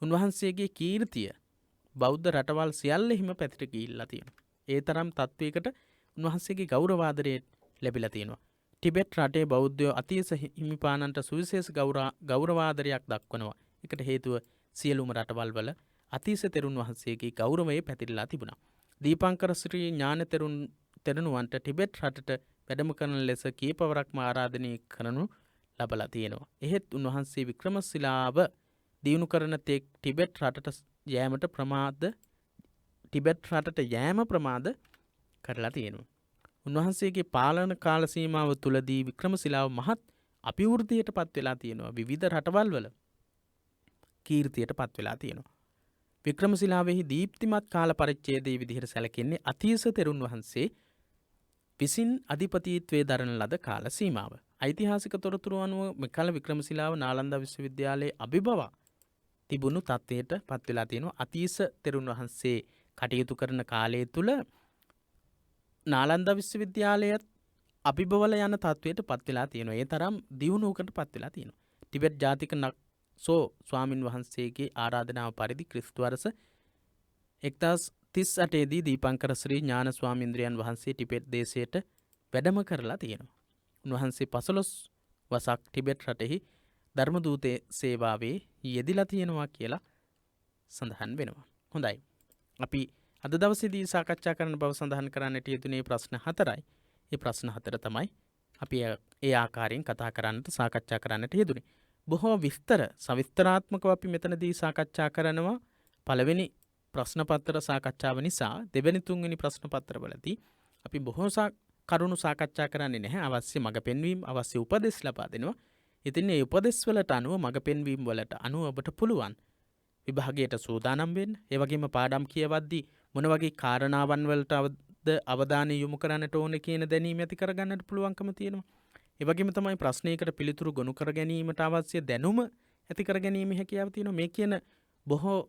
උන්වහන්සේගේ කීර්තිය බෞද්ධ රටවල් සියල්ලෙහිම පැතිර ගිහිල්ලා තියෙනවා. ඒ තරම් තත්වයකට උන්වහන්සේගේ ගෞරවාදරය ලැබිලා තියෙනවා. ටිබෙට් රටේ බෞද්ධයෝ අතිශ හිමිපාණන්ට සුවිශේෂ ගෞරවාදරයක් දක්වනවා. ඒකට හේතුව සියලුම රටවල් වල අතීස තෙරුන් වහන්සේගේ ගෞරවය පැතිරලා තිබුණා. දීපංකර ශ්‍රී ඥාන තෙරණුවන්ට ටිබෙට් රටට වැඩම කරන ලෙස කීපවරක්ම ආරාධනය කරනු ලබලා තියෙනවා. එහෙත් උන්වහන්සේ වික්‍රමශිලාව දියුණු කරන තෙක් ටිබෙට් රටට යෑම ප්‍රමාද කරලා තියෙනවා. උන්වහන්සේගේ පාලන කාල සීමාව තුලදී වික්‍රමශිලාව මහත් අභිවෘද්ධියට පත් වෙලා තියෙනවා. විවිධ රටවල් වල කීර්තියට පත් වෙලා තියෙනවා. වික්‍රමශිලාවෙහි දීප්තිමත් කාල පරිච්ඡේදයේ විදිහට සැලකෙන්නේ අතීස තෙරුන් වහන්සේ විසින් අධිපතිත්වයේ දරන ලද කාල සීමාව. ඓතිහාසික තොරතුරු අනුව මෙකල වික්‍රමශිලාව නාලන්දා විශ්වවිද්‍යාලයේ අභිබවා තිබුණු තත්ත්වයට පත් වෙලා තියෙනවා. අතීස තෙරුන් වහන්සේ කටයුතු කරන කාලය තුල නාලන්දා විශ්වවිද්‍යාලයත් අභිබවල යන තත්ත්වයට පත් වෙලා තියෙනවා. ඒ තරම් දියුණුවකට පත් වෙලා තියෙනවා. ටිබෙට් ජාතික ස්වාමින් වහන්සේගේ ආරාධනාව පරිදි ක්‍රිස්තු වර්ෂ 1038 දී දීපංකර ශ්‍රී ඥාන ස්වාමීන්ද්‍රයන් වහන්සේ ටිබෙට් දේශයට වැඩම කරලා තියෙනවා. උන්වහන්සේ 15 වසක් ටිබෙට් රටෙහි ධර්ම දූතේ සේවාවේ යෙදිලා තියෙනවා කියලා සඳහන් වෙනවා. හොඳයි. අපි අද දවසේදී සාකච්ඡා කරන බව සඳහන් කරන්නට යෙදුනේ ප්‍රශ්න 4යි. මේ ප්‍රශ්න 4 තමයි අපි ඒ ආකාරයෙන් කතා කරන්නට සාකච්ඡා කරන්නට යෙදුනේ. බොහෝ සවිස්තරාත්මකව අපි මෙතනදී සාකච්ඡා කරනවා. පළවෙනි ප්‍රශ්න පත්‍ර සාකච්ඡාව නිසා දෙවෙනි තුන්වෙනි ප්‍රශ්න පත්‍රවලදී අපි බොහෝ කරුණු සාකච්ඡා කරන්නේ නැහැ. අවශ්‍ය මඟ පෙන්වීම, අවශ්‍ය උපදෙස් ලබා දෙනවා. ඉතින් මේ උපදෙස් වලට අනුව මඟ පෙන්වීම වලට අනුව ඔබට පුළුවන් විභාගයට සූදානම් වෙන්න. ඒ වගේම පාඩම් කියවද්දී මොන වගේ කාරණාවන් වලට අවධානය යොමු කරන්නට ඕන කියන දැනීම ඇති කරගන්නට පුළුවන්කම තියෙනවා. ඒ වගේම තමයි ප්‍රශ්නයකට පිළිතුරු ගොනු කර ගැනීමට අවශ්‍ය දැනුම ඇති කර ගැනීම හැකියාව තියෙනවා. මේ කියන බොහෝ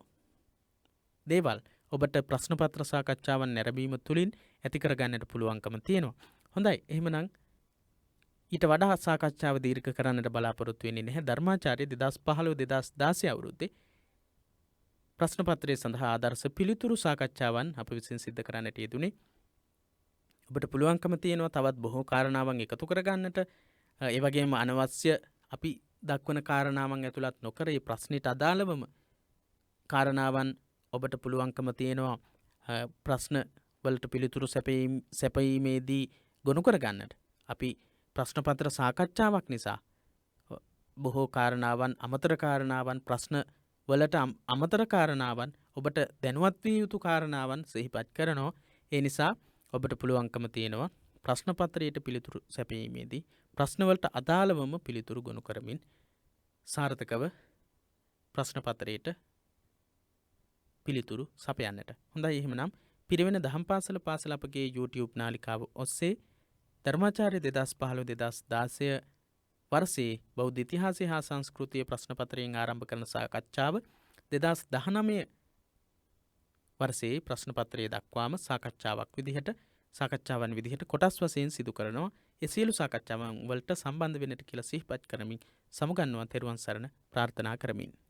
දේවල් ඔබට ප්‍රශ්න පත්‍ර සාකච්ඡාවන් නැරඹීම තුළින් ඇති කරගන්නට පුළුවන්කම තියෙනවා. හොඳයි. එහෙමනම් ඊට වඩා සාකච්ඡාව දීර්ඝ කරන්නට බලාපොරොත්තු වෙන්නේ නැහැ. ධර්මාචාර්ය 2015-2016 අවුරුද්දේ ප්‍රශ්න පත්‍රයේ සඳහා ආදර්ශ පිළිතුරු සාකච්ඡාවන් අප විසින් සිදු කරන්නට යෙදුනේ. ඔබට පුළුවන්කම තියෙනවා තවත් බොහෝ කාරණාවන් එකතු කරගන්නට. ඒ වගේම අනවශ්‍ය අපි දක්වන කාරණාවන් ඇතුළත් නොකර මේ ප්‍රශ්නෙට අදාළවම කාරණාවන් ඔබට පුළුවන්කම තියෙනවා ප්‍රශ්න වලට පිළිතුරු සැපීමේදී ගොනු කරගන්නට. අපි ප්‍රශ්න පත්‍ර සාකච්ඡාවක් නිසා බොහෝ කාරණාවන් අමතර කාරණාවන් ප්‍රශ්න වලට අමතර කාරණාවන් ඔබට දැනුවත් විය යුතු කාරණාවන් සිහිපත් කරනවා. ඒ නිසා ඔබට පුළුවන්කම තියෙනවා ප්‍රශ්න පත්‍රයට පිළිතුරු සැපීමේදී ප්‍රශ්න වලට අදාළවම පිළිතුරු ගොනු කරමින් සාර්ථකව ප්‍රශ්න පත්‍රයට පිළිතුරු සපයන්නට. හොඳයි. එහෙමනම් පිරිවෙන දහම් පාසල අපගේ YouTube නාලිකාව ඔස්සේ ධර්මාචාර්ය 2015-2016 වර්ෂයේ බෞද්ධ ඉතිහාසය හා සංස්කෘතිය ප්‍රශ්න පත්‍රයෙන් ආරම්භ කරන සාකච්ඡාව 2019 වර්ෂයේ ප්‍රශ්න පත්‍රයේ දක්වාම සාකච්ඡාවන් විදිහට කොටස් වශයෙන් සිදු කරනවා. ඒ සියලු සාකච්ඡාවන් වලට සම්බන්ධ වෙන්නට කියලා සිහිපත් කරමින් සමුගන්නවා. තෙරුවන් සරණ ප්‍රාර්ථනා කරමින්